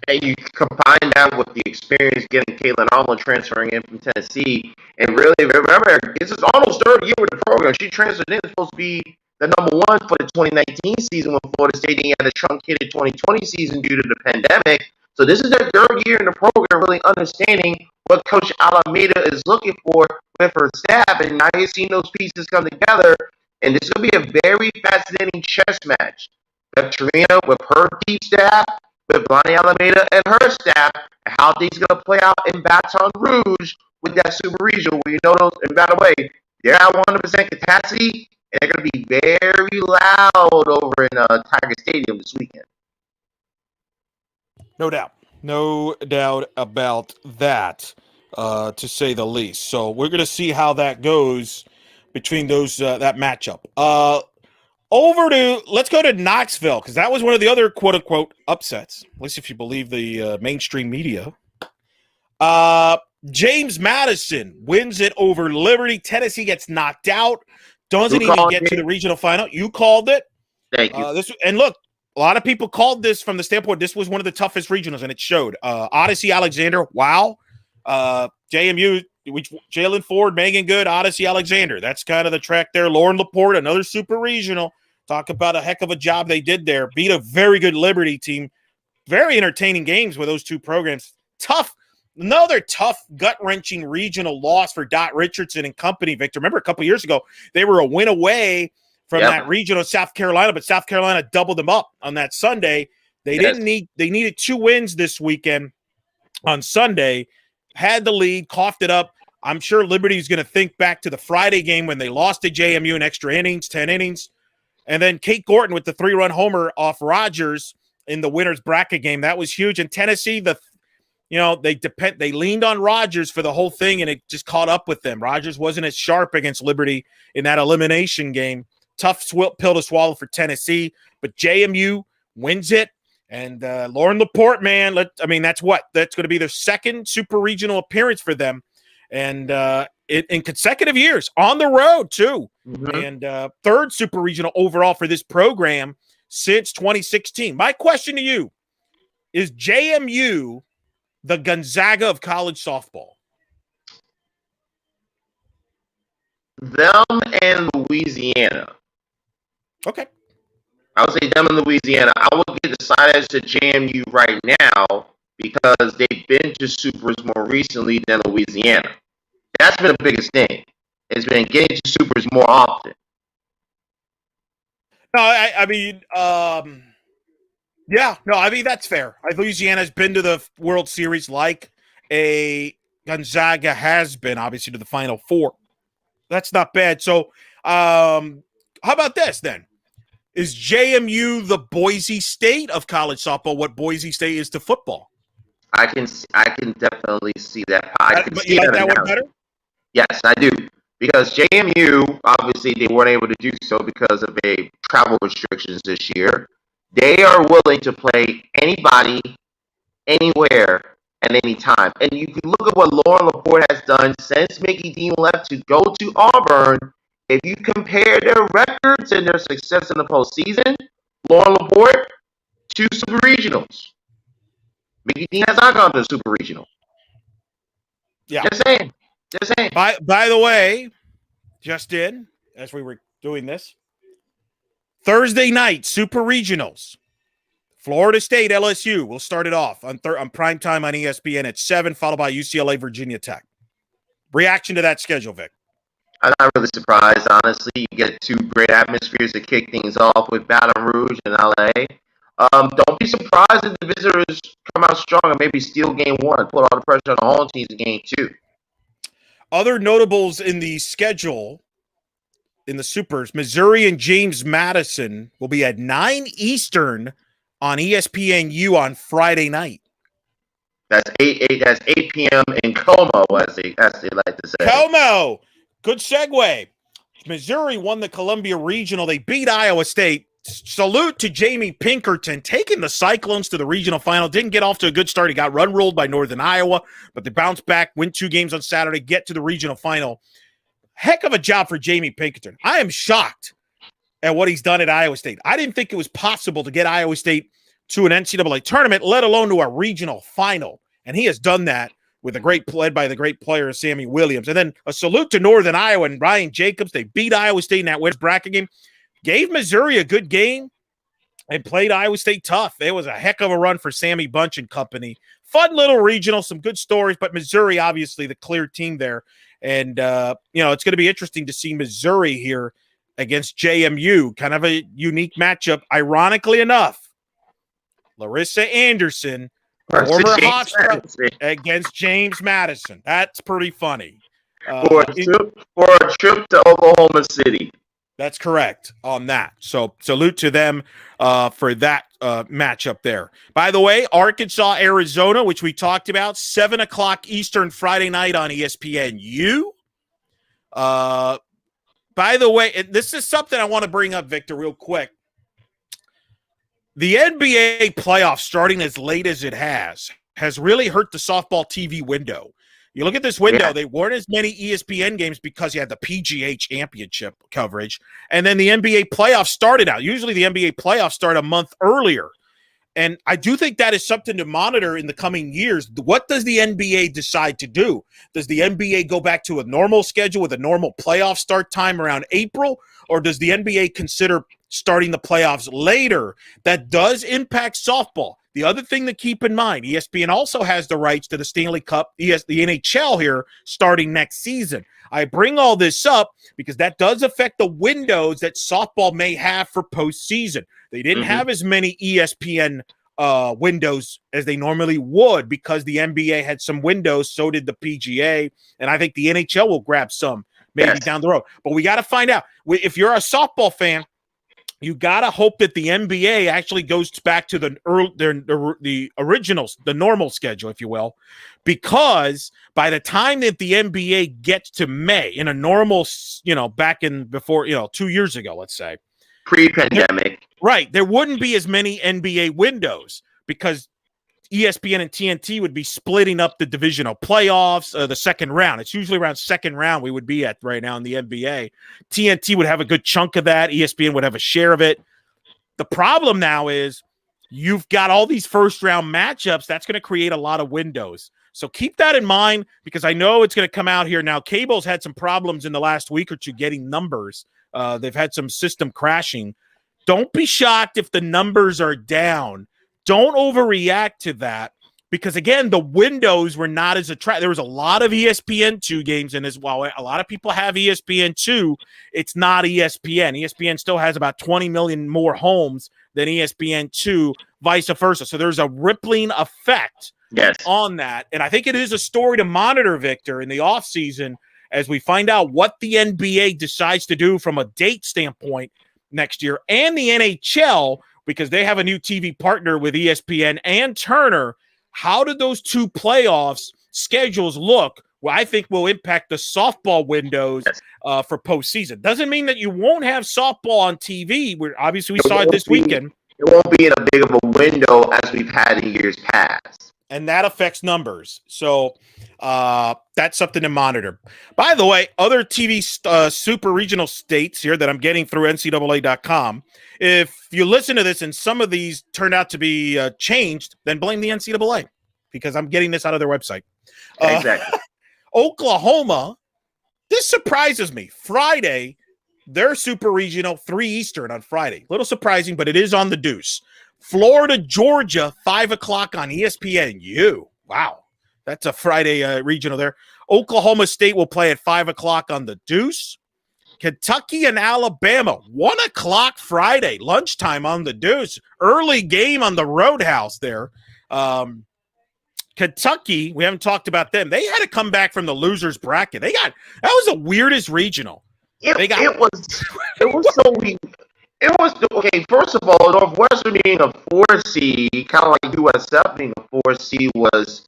S2: And you combine that with the experience getting Caitlin Arnold transferring in from Tennessee. And really, remember, this is almost third year with the program. She transferred in, supposed to be the number one for the 2019 season when Florida State had a truncated 2020 season due to the pandemic. So this is their third year in the program, really understanding what Coach Alameda is looking for with her staff. And now you're seeing those pieces come together. And this is going to be a very fascinating chess match. Victorina with her deep staff, with Lonnie Alameda and her staff, and how things going to play out in Baton Rouge with that super regional. Where you know those, and by the way, they're at 100% capacity, and they're going to be very loud over in Tiger Stadium this weekend.
S1: No doubt about that, to say the least. So we're going to see how that goes between those that matchup. Let's go to Knoxville, because that was one of the other quote-unquote upsets, at least if you believe the mainstream media. James Madison wins it over Liberty. Tennessee gets knocked out. Doesn't even get to the regional final. You called it.
S2: Thank you.
S1: And look, a lot of people called this from the standpoint this was one of the toughest regionals, and it showed. Odyssey Alexander, wow. JMU, Jalen Ford, Megan Good, Odyssey Alexander. That's kind of the track there. Lauren Laporte, another super regional. Talk about a heck of a job they did there. Beat a very good Liberty team. Very entertaining games with those two programs. Another tough, gut-wrenching regional loss for Dot Richardson and company, Victor. Remember a couple years ago, they were a win away from that regional South Carolina, but South Carolina doubled them up on that Sunday. They needed 2 wins this weekend on Sunday, had the lead, coughed it up. I'm sure Liberty's going to think back to the Friday game when they lost to JMU in extra innings, 10 innings. And then Kate Gorton with the 3-run homer off Rogers in the winner's bracket game. That was huge. And Tennessee, they leaned on Rogers for the whole thing, and it just caught up with them. Rogers wasn't as sharp against Liberty in that elimination game. Tough pill to swallow for Tennessee, but JMU wins it. And Lauren Laporte, man, that's going to be their second super regional appearance for them. And in consecutive years, on the road, too. Mm-hmm. And third super regional overall for this program since 2016. My question to you, is JMU the Gonzaga of college softball?
S2: Them and Louisiana.
S1: Okay.
S2: I would say them in Louisiana. I would get the side edge to JMU right now because they've been to supers more recently than Louisiana. That's been the biggest thing. It's been getting to supers more often.
S1: No, that's fair. Louisiana's been to the World Series like a Gonzaga has been, obviously, to the Final Four. That's not bad. So, how about this then? Is JMU the Boise State of college softball? What Boise State is to football?
S2: I can definitely see that.
S1: But you like that one better?
S2: Yes, I do. Because JMU, obviously, they weren't able to do so because of travel restrictions this year. They are willing to play anybody, anywhere, at any time. And you can look at what Lauren Laporte has done since Mickey Dean left to go to Auburn. If you compare their records and their success in the postseason, Lauren Laporte, 2 super regionals. Mickey Dean has not gone to a super regional.
S1: Yeah.
S2: Just saying.
S1: By the way, just in, as we were doing this, Thursday night, Super Regionals. Florida State, LSU. We'll start it off on primetime on ESPN at 7, followed by UCLA, Virginia Tech. Reaction to that schedule, Vic?
S2: I'm not really surprised, honestly. You get 2 great atmospheres to kick things off with Baton Rouge and LA. Don't be surprised if the visitors come out strong and maybe steal game 1, put all the pressure on the home teams in game 2.
S1: Other notables in the schedule in the Supers, Missouri and James Madison will be at 9 Eastern on ESPNU on Friday night.
S2: That's 8 p.m. in Como, as they like to say.
S1: Como! Good segue. Missouri won the Columbia Regional. They beat Iowa State. Salute to Jamie Pinkerton taking the Cyclones to the regional final. Didn't get off to a good start. He got run-ruled by Northern Iowa, but they bounced back, win 2 games on Saturday, get to the regional final. Heck of a job for Jamie Pinkerton. I am shocked at what he's done at Iowa State. I didn't think it was possible to get Iowa State to an NCAA tournament, let alone to a regional final. And he has done that with led by the great player Sammy Williams. And then a salute to Northern Iowa and Ryan Jacobs. They beat Iowa State in that West bracket game. Gave Missouri a good game and played Iowa State tough. It was a heck of a run for Sammy Bunch and company. Fun little regional, some good stories, but Missouri, obviously, the clear team there. And, it's going to be interesting to see Missouri here against JMU. Kind of a unique matchup. Ironically enough, Larissa Anderson, former Hofstra, against James Madison. That's pretty funny.
S2: For a trip to Oklahoma City.
S1: That's correct on that. So salute to them for that matchup there. By the way, Arkansas, Arizona, which we talked about, 7 o'clock Eastern Friday night on ESPNU. By the way, this is something I want to bring up, Victor, real quick. The NBA playoffs starting as late as it has really hurt the softball TV window. You look at this window, They weren't as many ESPN games because you had the PGA championship coverage. And then the NBA playoffs started out. Usually the NBA playoffs start a month earlier. And I do think that is something to monitor in the coming years. What does the NBA decide to do? Does the NBA go back to a normal schedule with a normal playoff start time around April? Or does the NBA consider starting the playoffs later? That does impact softball. The other thing to keep in mind, ESPN also has the rights to the Stanley Cup, the NHL here starting next season. I bring all this up because that does affect the windows that softball may have for postseason. They didn't have as many ESPN windows as they normally would because the NBA had some windows, so did the PGA, and I think the NHL will grab some maybe down the road. But we got to find out. If you're a softball fan, you got to hope that the NBA actually goes back to the originals, the normal schedule, if you will, because by the time that the NBA gets to May in a normal, back in before, 2 years ago, let's say.
S2: Pre-pandemic.
S1: There wouldn't be as many NBA windows because ESPN and TNT would be splitting up the divisional playoffs, the second round. It's usually around second round we would be at right now in the NBA. TNT would have a good chunk of that. ESPN would have a share of it. The problem now is you've got all these first-round matchups. That's going to create a lot of windows. So keep that in mind because I know it's going to come out here. Now, cable's had some problems in the last week or two getting numbers. They've had some system crashing. Don't be shocked if the numbers are down. Don't overreact to that because, again, the windows were not as attractive. There was a lot of ESPN2 games, and as well, a lot of people have ESPN2. It's not ESPN. ESPN still has about 20 million more homes than ESPN2, vice versa. So there's a rippling effect on that, and I think it is a story to monitor, Victor, in the offseason as we find out what the NBA decides to do from a date standpoint next year and the NHL – because they have a new TV partner with ESPN and Turner. How do those two playoffs schedules look? Well, I think will impact the softball windows for postseason. Doesn't mean that you won't have softball on TV. Obviously, we saw it this weekend.
S2: It won't be in a big of a window as we've had in years past.
S1: And that affects numbers. So that's something to monitor. By the way, other TV super regional states here that I'm getting through NCAA.com. If you listen to this and some of these turned out to be changed, then blame the NCAA because I'm getting this out of their website.
S2: Exactly.
S1: Oklahoma, this surprises me. Friday, they're super regional, 3 Eastern on Friday. A little surprising, but it is on the Deuce. Florida, Georgia, 5 o'clock on ESPNU. Wow. That's a Friday regional there. Oklahoma State will play at 5 o'clock on the Deuce. Kentucky and Alabama, 1 o'clock Friday, lunchtime on the Deuce. Early game on the Roadhouse there. Kentucky, we haven't talked about them. They had to come back from the losers bracket. That was the weirdest regional.
S2: It was so weird. It was okay. First of all, Northwestern being a 4 seed, kind of like USF being a 4 seed, was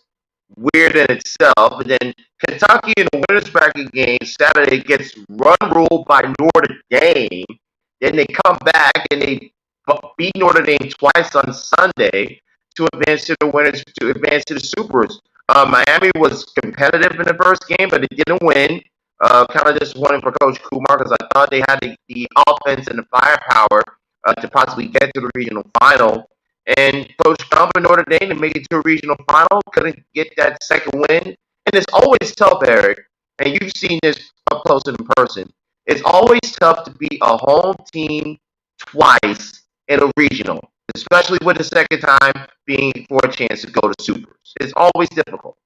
S2: weird in itself. And then Kentucky in the winners bracket game Saturday gets run ruled by Notre Dame. Then they come back and they beat Notre Dame twice on Sunday to advance to the winners, to advance to the Supers. Miami was competitive in the first game, but it didn't win. Kind of disappointing for Coach Kumar because I thought they had the offense and the firepower to possibly get to the regional final. And Coach Trump and Notre Dame to make it to a regional final couldn't get that second win. And it's always tough, Eric, and you've seen this up close and in person. It's always tough to beat a home team twice in a regional, especially with the second time being for a chance to go to Supers. It's always difficult.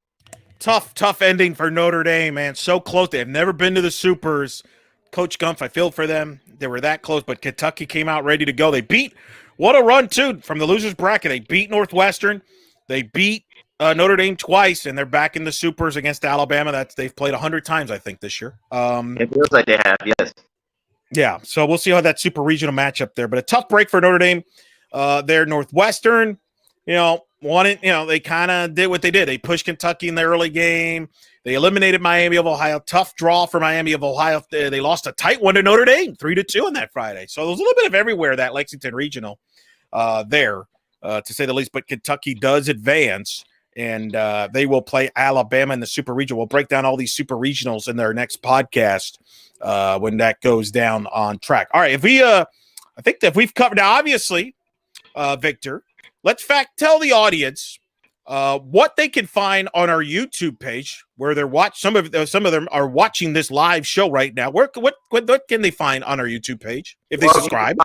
S1: Tough ending for Notre Dame, man. So close. They've never been to the Supers. Coach Gumpf, I feel for them. They were that close, but Kentucky came out ready to go. They beat, what a run, too, from the losers bracket. They beat Northwestern. They beat Notre Dame twice, and they're back in the Supers against Alabama. They've played 100 times, I think, this year.
S2: It feels like they have, yes.
S1: Yeah, so we'll see how that super regional matchup there. But a tough break for Notre Dame. They're Northwestern, they kind of did what they did. They pushed Kentucky in the early game. They eliminated Miami of Ohio. Tough draw for Miami of Ohio. They lost a tight one to Notre Dame, 3-2 on that Friday. So there was a little bit of everywhere that Lexington regional there, to say the least. But Kentucky does advance, and they will play Alabama in the super regional. We'll break down all these super regionals in their next podcast when that goes down on track. All right, I think that we've covered now, obviously, Victor, let's tell the audience what they can find on our YouTube page where they're some of them are watching this live show right now. What can they find on our YouTube page if they subscribe?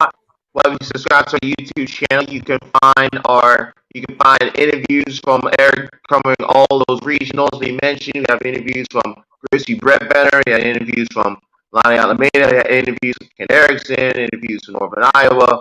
S2: If you subscribe to our YouTube channel, you can find interviews from Eric covering all those regionals we mentioned. We have interviews from Chrissy Brett Benner, we have interviews from Lonnie Alameda, we have interviews from Ken Erickson, interviews from Northern Iowa.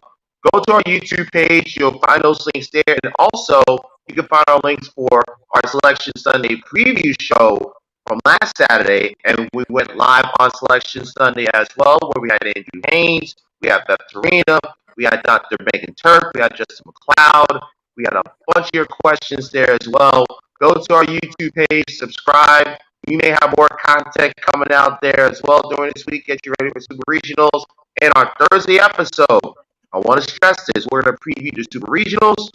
S2: Go to our YouTube page. You'll find those links there. And also, you can find our links for our Selection Sunday preview show from last Saturday. And we went live on Selection Sunday as well, where we had Andrew Haynes, we had Beth Torina, we had Dr. Megan Turk, we had Justin McLeod. We had a bunch of your questions there as well. Go to our YouTube page, subscribe. You may have more content coming out there as well during this week. Get you ready for Super Regionals. And our Thursday episode, I want to stress this. We're going to preview the Super Regionals,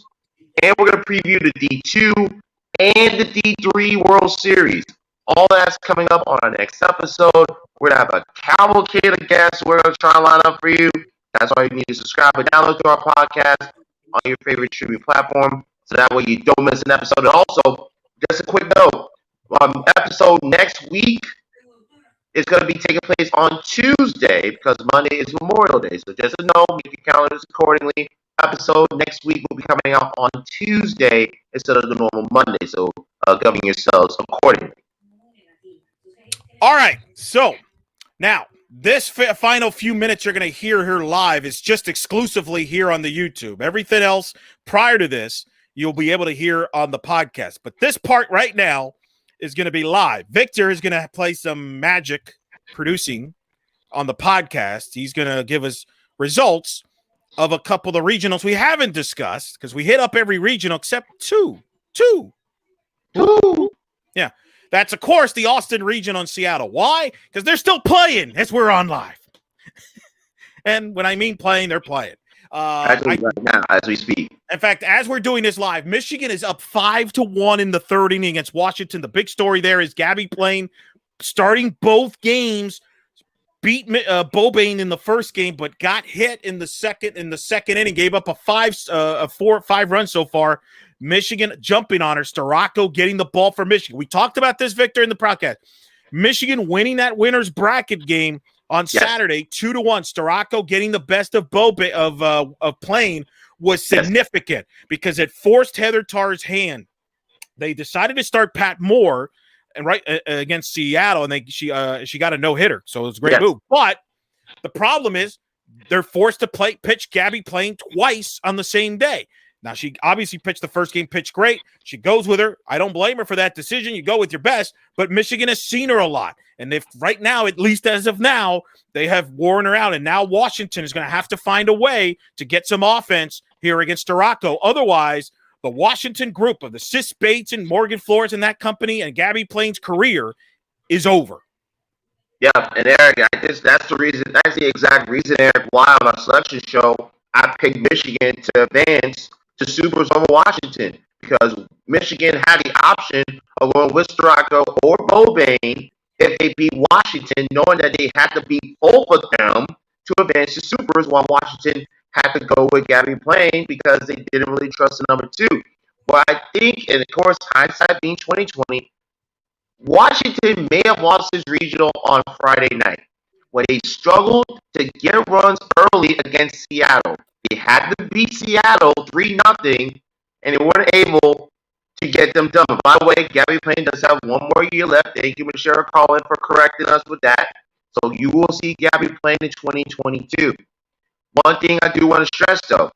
S2: and we're going to preview the D2 and the D3 World Series. All that's coming up on our next episode. We're going to have a cavalcade of guests we're going to try and line up for you. That's why you need to subscribe and download to our podcast on your favorite streaming platform, so that way you don't miss an episode. And also, just a quick note, episode next week is going to be taking place on Tuesday because Monday is Memorial Day. So just to know, make your calendars accordingly. Episode next week will be coming out on Tuesday instead of the normal Monday. So govern yourselves accordingly.
S1: All right. So now this final few minutes you're going to hear here live is just exclusively here on the YouTube. Everything else prior to this, you'll be able to hear on the podcast. But this part right now is going to be live. Victor is going to play some magic producing on the podcast. He's going to give us results of a couple of the regionals we haven't discussed because we hit up every regional except two. Yeah. That's, of course, the Austin region on Seattle. Why? Because they're still playing as we're on live. And when I mean playing, they're playing.
S2: Right now, as we speak.
S1: In fact, as we're doing this live, Michigan is up 5-1 in the third inning against Washington. The big story there is Gabby Plain starting both games, beat Bobane in the first game, but got hit in the second inning, gave up a 5 runs so far. Michigan jumping on her. Storako getting the ball for Michigan. We talked about this, Victor, in the podcast. Michigan winning that winner's bracket game on Saturday, 2-1. Storako getting the best of Plain was significant because it forced Heather Tarr's hand. They decided to start Pat Moore and against Seattle, and she got a no-hitter, so it was a great move. But the problem is they're forced to pitch Gabby Plain twice on the same day. Now, she obviously pitched the first game, pitched great. She goes with her. I don't blame her for that decision. You go with your best, but Michigan has seen her a lot. And if right now, at least as of now, they have worn her out, and now Washington is going to have to find a way to get some offense here against Storako. Otherwise, the Washington group of the Sis Bates and Morgan Flores and that company and Gabby Plain's career is over.
S2: Yeah, and Eric, that's the reason. That's the exact reason, Eric, why on our selection show I picked Michigan to advance to Supers over Washington, because Michigan had the option of going with Storako or Bobane if they beat Washington, knowing that they had to beat both of them to advance to Supers, while Washington had to go with Gabby Plain because they didn't really trust the number two. But I think, and of course, hindsight being 2020. Washington may have lost his regional on Friday night when they struggled to get runs early against Seattle. They had to beat Seattle 3-0, and they weren't able to get them done. But by the way, Gabby Plain does have one more year left. Thank you, Michelle Collin, for correcting us with that. So you will see Gabby Plain in 2022. One thing I do want to stress, though,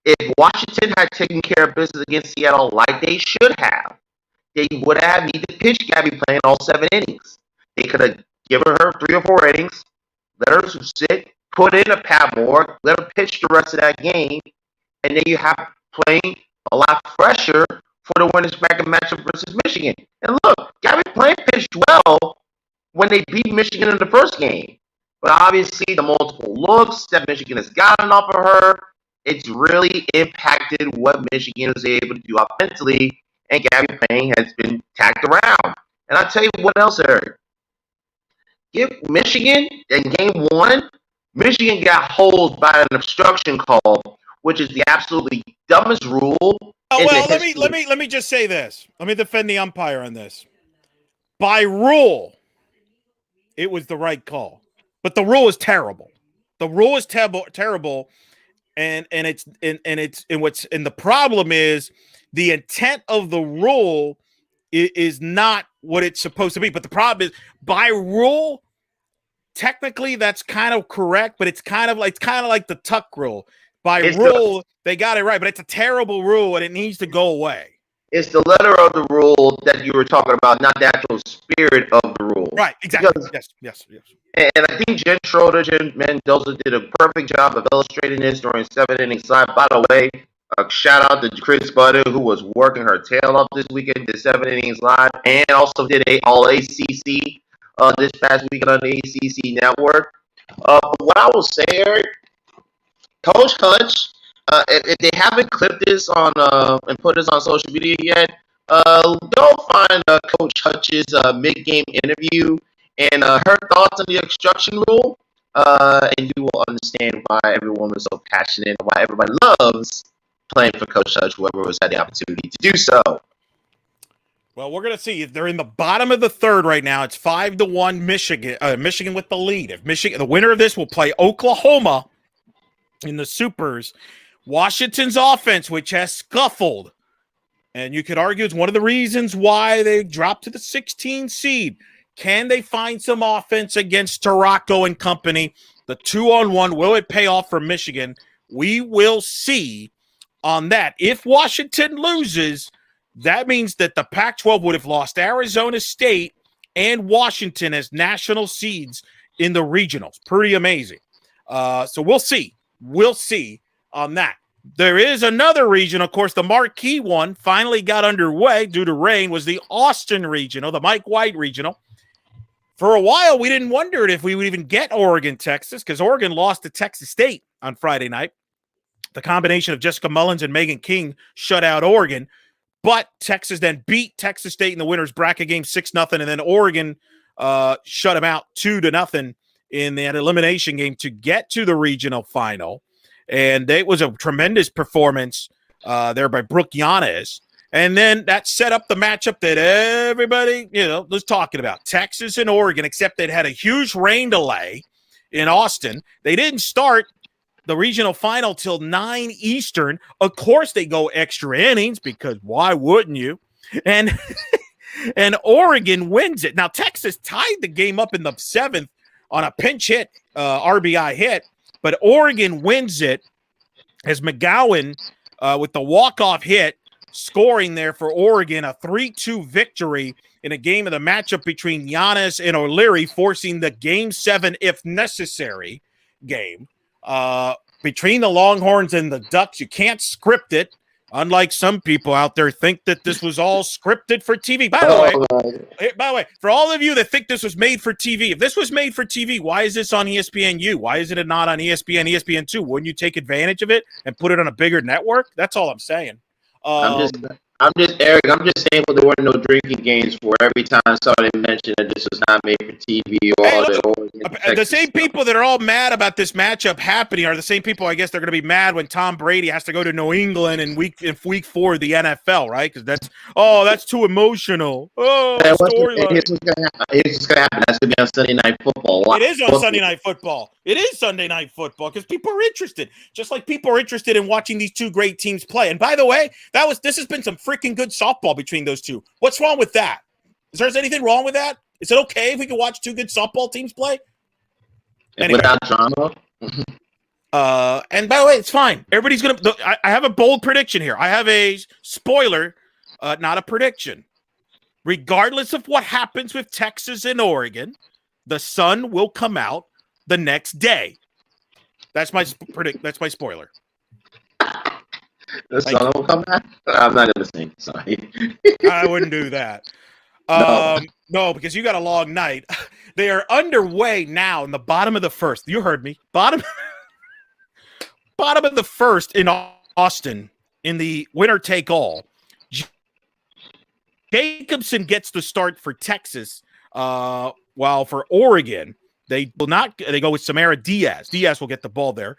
S2: if Washington had taken care of business against Seattle like they should have, they would have needed to pitch Gabby Plain all 7 innings. They could have given her 3 or 4 innings, let her sit, put in a Pat Moore, let her pitch the rest of that game, and then you have Plain a lot fresher for the winners bracket matchup versus Michigan. And look, Gabby Plain pitched well when they beat Michigan in the first game. But obviously, the multiple looks that Michigan has gotten off of her, it's really impacted what Michigan was able to do offensively. And Gabby Plain has been tacked around. And I'll tell you what else, Eric. Give Michigan, in game 1, Michigan got holed by an obstruction call, which is the absolutely dumbest rule.
S1: Well, let me just say this. Let me defend the umpire on this. By rule, it was the right call. But the rule is terrible. The rule is terrible. And the problem is the intent of the rule is not what it's supposed to be. But the problem is, by rule, technically that's kind of correct, but it's kind of like the tuck rule. By rule, they got it right, but it's a terrible rule and it needs to go away.
S2: It's the letter of the rule that you were talking about, not the actual spirit of the rule.
S1: Right, exactly. Yes.
S2: And I think Jen Schroeder, Jen Mendoza did a perfect job of illustrating this during 7-inning side. By the way, a shout out to Chris Butter, who was working her tail off this weekend, did 7 innings live, and also did a All ACC this past weekend on the ACC network. But what I will say, Eric, Coach Hutch, if they haven't clipped this on and put this on social media yet, go find Coach Hutch's mid-game interview and her thoughts on the obstruction rule, and you will understand why everyone was so passionate and why everybody loves playing for Coach Hutch, whoever has had the opportunity to do so.
S1: Well, we're going to see. They're in the bottom of the third right now. It's 5-1 Michigan. Michigan with the lead. If Michigan, the winner of this will play Oklahoma in the Supers. Washington's offense, which has scuffled, and you could argue it's one of the reasons why they dropped to the 16 seed. Can they find some offense against Storako and company? The 2-on-1, will it pay off for Michigan? We will see on that. If Washington loses, that means that the Pac-12 would have lost Arizona State and Washington as national seeds in the regionals. Pretty amazing. So we'll see. We'll see on that. There is another region, of course, the marquee one finally got underway due to rain, was the Austin Regional, the Mike White Regional. For a while, we didn't wonder if we would even get Oregon, Texas, because Oregon lost to Texas State on Friday night. The combination of Jessica Mullins and Megan King shut out Oregon, but Texas then beat Texas State in the winner's bracket game 6-0, and then Oregon shut them out 2-0 in that elimination game to get to the regional final. And it was a tremendous performance there by Brooke Yanez. And then that set up the matchup that everybody, was talking about. Texas and Oregon, except they'd had a huge rain delay in Austin. They didn't start the regional final till 9 Eastern. Of course, they go extra innings because why wouldn't you? And and Oregon wins it. Now, Texas tied the game up in the 7th on a pinch hit, RBI hit. But Oregon wins it as McGowan with the walk-off hit, scoring there for Oregon, a 3-2 victory in a game of the matchup between Giannis and O'Leary, forcing the Game 7, if necessary, game. Between the Longhorns and the Ducks, you can't script it. Unlike some people out there think that this was all scripted for TV. By the way, for all of you that think this was made for TV, if this was made for TV, why is this on ESPNU? Why is it not on ESPN, ESPN2? Wouldn't you take advantage of it and put it on a bigger network? That's all I'm saying.
S2: I'm just Eric. I'm just saying there were no drinking games for every time somebody mentioned that this was not made for TV
S1: the same people that are all mad about this matchup happening are the same people. I guess they're going to be mad when Tom Brady has to go to New England in week 4 of the NFL, right? Because that's too emotional.
S2: Here's what's going to happen. That's going to be on Sunday Night Football.
S1: It is on Sunday Night Football. It is Sunday Night Football because people are interested, just like people are interested in watching these two great teams play. And by the way, this has been some freaking good softball between those two. What's wrong with that? Is there anything wrong with that? Is it okay if we can watch two good softball teams play?
S2: Anyway. Without drama?
S1: And by the way, it's fine. Everybody's going to – I have a bold prediction here. I have a spoiler, not a prediction. Regardless of what happens with Texas and Oregon, the sun will come out the next day. That's my spoiler.
S2: The sun will come out? I'm not going to sing. Sorry.
S1: I wouldn't do that. No, because you got a long night. They are underway now in the bottom of the first. You heard me. Bottom of the first in Austin in the winner take all. Jacobson gets the start for Texas, while for Oregon, they will not. They go with Samara Diaz. Diaz will get the ball there.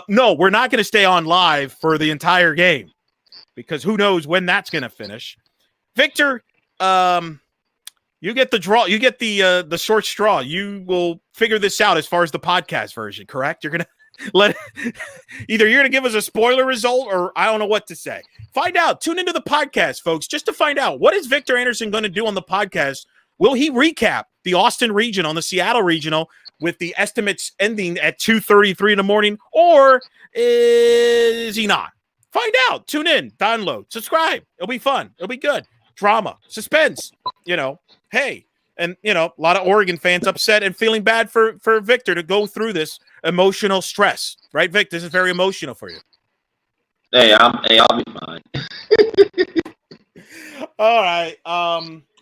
S1: No, we're not going to stay on live for the entire game because who knows when that's going to finish. Victor, you get the draw. You get the short straw. You will figure this out as far as the podcast version, correct? You're going to either you're going to give us a spoiler result or I don't know what to say. Find out. Tune into the podcast, folks, just to find out what is Victor Anderson going to do on the podcast. Will he recap the Austin Regional and the Seattle Regional with the estimates ending at 2:33 in the morning, or is he not? Find out. Tune in, download, subscribe. It'll be fun. It'll be good. Drama, suspense, hey, and, a lot of Oregon fans upset and feeling bad for Victor to go through this emotional stress, right, Vic? This is very emotional for you.
S2: Hey, I'll be fine.
S1: All right.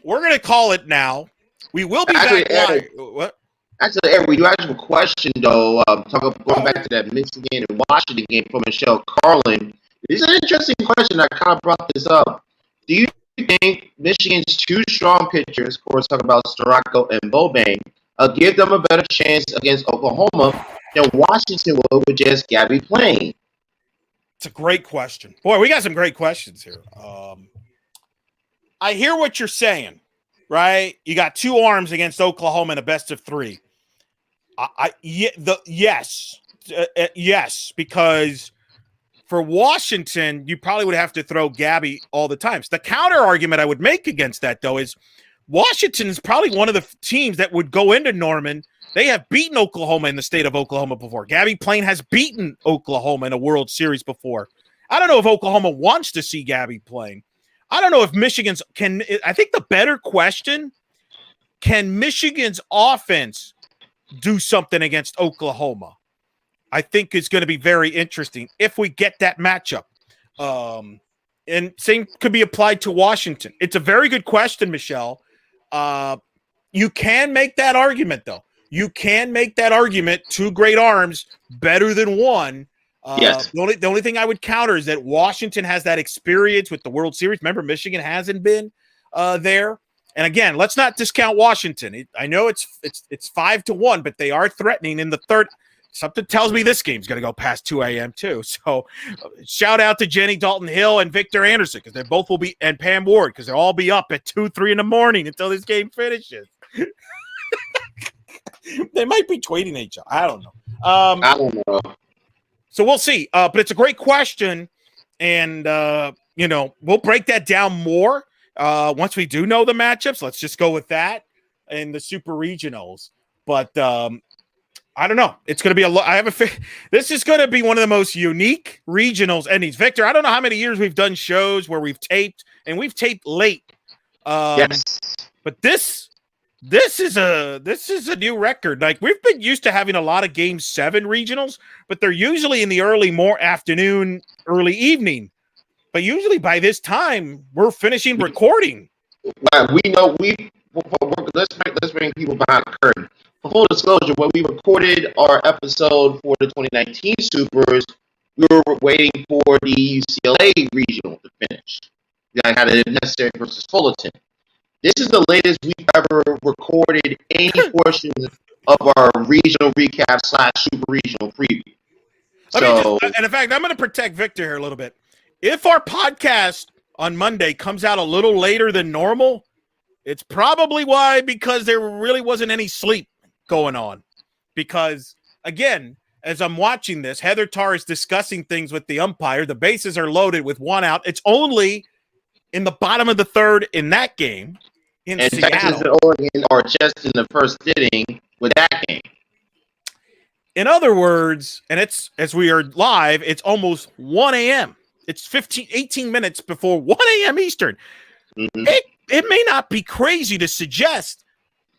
S1: We're going to call it now. We will be back live. What?
S2: Actually, Eric, we do have a question, though. Going back to that Michigan and Washington game from Michelle Carlin. It's an interesting question. I kind of brought this up. Do you think Michigan's two strong pitchers, of course, talking about Storako and Bobank, give them a better chance against Oklahoma than Washington will with just Gabby playing?
S1: It's a great question. Boy, we got some great questions here. I hear what you're saying, right? You got two arms against Oklahoma in a best of three. Yes, because for Washington, you probably would have to throw Gabby all the time. So the counter argument I would make against that, though, is Washington is probably one of the teams that would go into Norman. They have beaten Oklahoma in the state of Oklahoma before. Gabby Plain has beaten Oklahoma in a World Series before. I don't know if Oklahoma wants to see Gabby playing. I don't know if Michigan's can. I think the better question, can Michigan's offense do something against Oklahoma? I think is going to be very interesting if we get that matchup. And same could be applied to Washington. It's a very good question, Michelle. You can make that argument, though. You can make that argument. Two great arms, better than one.
S2: Yes.
S1: The only thing I would counter is that Washington has that experience with the World Series. Remember, Michigan hasn't been there. And again, let's not discount Washington. I know it's 5-1, but they are threatening in the third. Something tells me this game's going to go past 2 a.m. too. So shout out to Jenny Dalton Hill and Victor Anderson because they both will be, and Pam Ward because they'll all be up at 2-3 in the morning until this game finishes. They might be tweeting each other. I don't know.
S2: I don't know.
S1: So we'll see. But it's a great question. And, we'll break that down more once we do know the matchups. Let's just go with that in the super regionals. But I don't know. It's going to be this is going to be one of the most unique regionals endings. Victor, I don't know how many years we've done shows where we've taped, and we've taped late.
S2: Yes.
S1: But this is a new record. Like, we've been used to having a lot of Game 7 regionals, but they're usually in the early afternoon, early evening But usually by this time, we're finishing recording.
S2: We know let's bring people behind the curtain. For full disclosure, when we recorded our episode for the 2019 Supers, we were waiting for the UCLA regional to finish. I had a necessary versus Fullerton. This is the latest we've ever recorded any portion of our regional recap / super regional preview.
S1: And in fact, I'm going to protect Victor here a little bit. If our podcast on Monday comes out a little later than normal, it's probably because there really wasn't any sleep going on. Because, again, as I'm watching this, Heather Tarr is discussing things with the umpire. The bases are loaded with one out. It's only in the bottom of the third in that game in Seattle.
S2: Texas and Oregon are just in the first inning with that game.
S1: In other words, and it's as we are live, it's almost 1 a.m. It's 18 minutes before 1 a.m. Eastern. Mm-hmm. It may not be crazy to suggest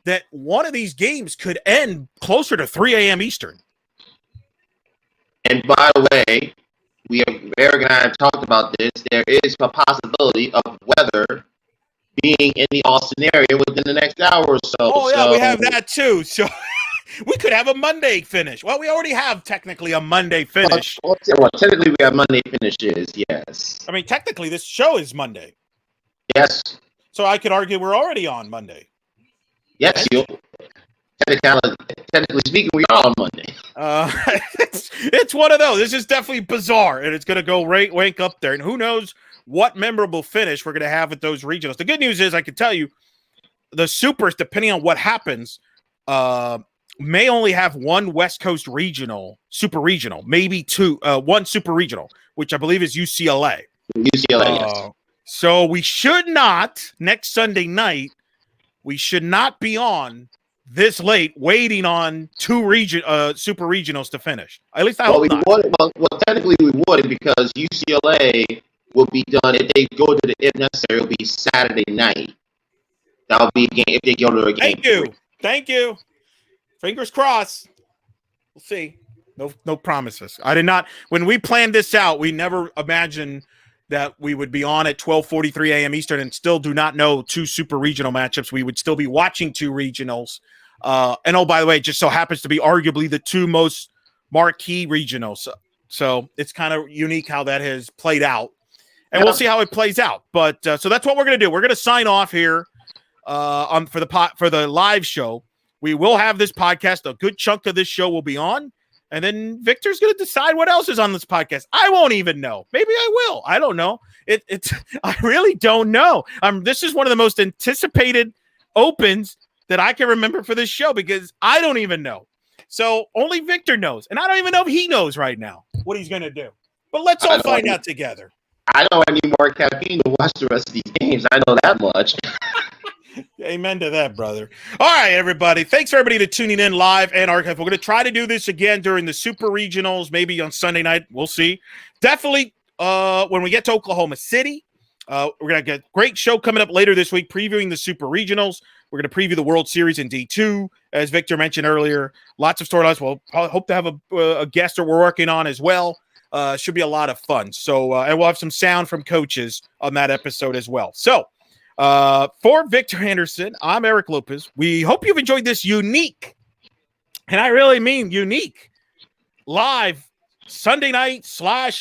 S1: that one of these games could end closer to 3 a.m. Eastern.
S2: And by the way, Eric and I have talked about this. There is a possibility of weather being in the Austin area within the next hour or so.
S1: Oh, yeah, we have that too. So we could have a Monday finish. Well, we already have technically a Monday finish.
S2: Well, technically we have Monday finishes, yes.
S1: I mean, technically this show is Monday.
S2: Yes.
S1: So I could argue we're already on Monday.
S2: Yes, technically speaking, we are on Monday.
S1: It's one of those. This is definitely bizarre, and it's going to go rank up there. And who knows what memorable finish we're going to have with those regionals. The good news is I can tell you the Supers, depending on what happens, may only have one West Coast regional, super regional, maybe two, one super regional, which I believe is UCLA.
S2: Yes.
S1: So we should not, next Sunday night, we should not be on this late waiting on two super regionals to finish. At least I hope not.
S2: Well, technically we would because UCLA will be done if they go to if necessary. It'll be Saturday night. That'll be a game if they go to a game.
S1: Thank you. Fingers crossed. We'll see. No promises. I did not. When we planned this out, we never imagined that we would be on at 12:43 a.m. Eastern and still do not know two super regional matchups. We would still be watching two regionals. And oh, by the way, it just so happens to be arguably the two most marquee regionals. So it's kind of unique how that has played out. And we'll see how it plays out. But so that's what we're going to do. We're going to sign off here for the live show. We will have this podcast. A good chunk of this show will be on. And then Victor's going to decide what else is on this podcast. I won't even know. Maybe I will. I don't know. I really don't know. This is one of the most anticipated opens that I can remember for this show because I don't even know. So only Victor knows. And I don't even know if he knows right now what he's going to do. But let's all find out together.
S2: I know I need more caffeine to watch the rest of these games. I know that much.
S1: Amen to that, brother. All right, everybody. Thanks for everybody to tuning in live and archive. We're going to try to do this again during the Super Regionals, maybe on Sunday night. We'll see. Definitely when we get to Oklahoma City. We're going to get a great show coming up later this week, previewing the Super Regionals. We're going to preview the World Series in D2, as Victor mentioned earlier. Lots of storylines. We'll hope to have a guest that we're working on as well. Should be a lot of fun. So, and we'll have some sound from coaches on that episode as well. So, for Victor Anderson, I'm Eric Lopez. We hope you've enjoyed this unique, and I really mean unique, live Sunday night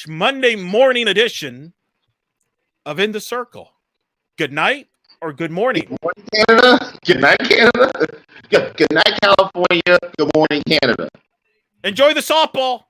S1: / Monday morning edition of In the Circle. Good night or good morning.
S2: Good morning, Canada. Good night, Canada. Good night, California. Good morning, Canada.
S1: Enjoy the softball.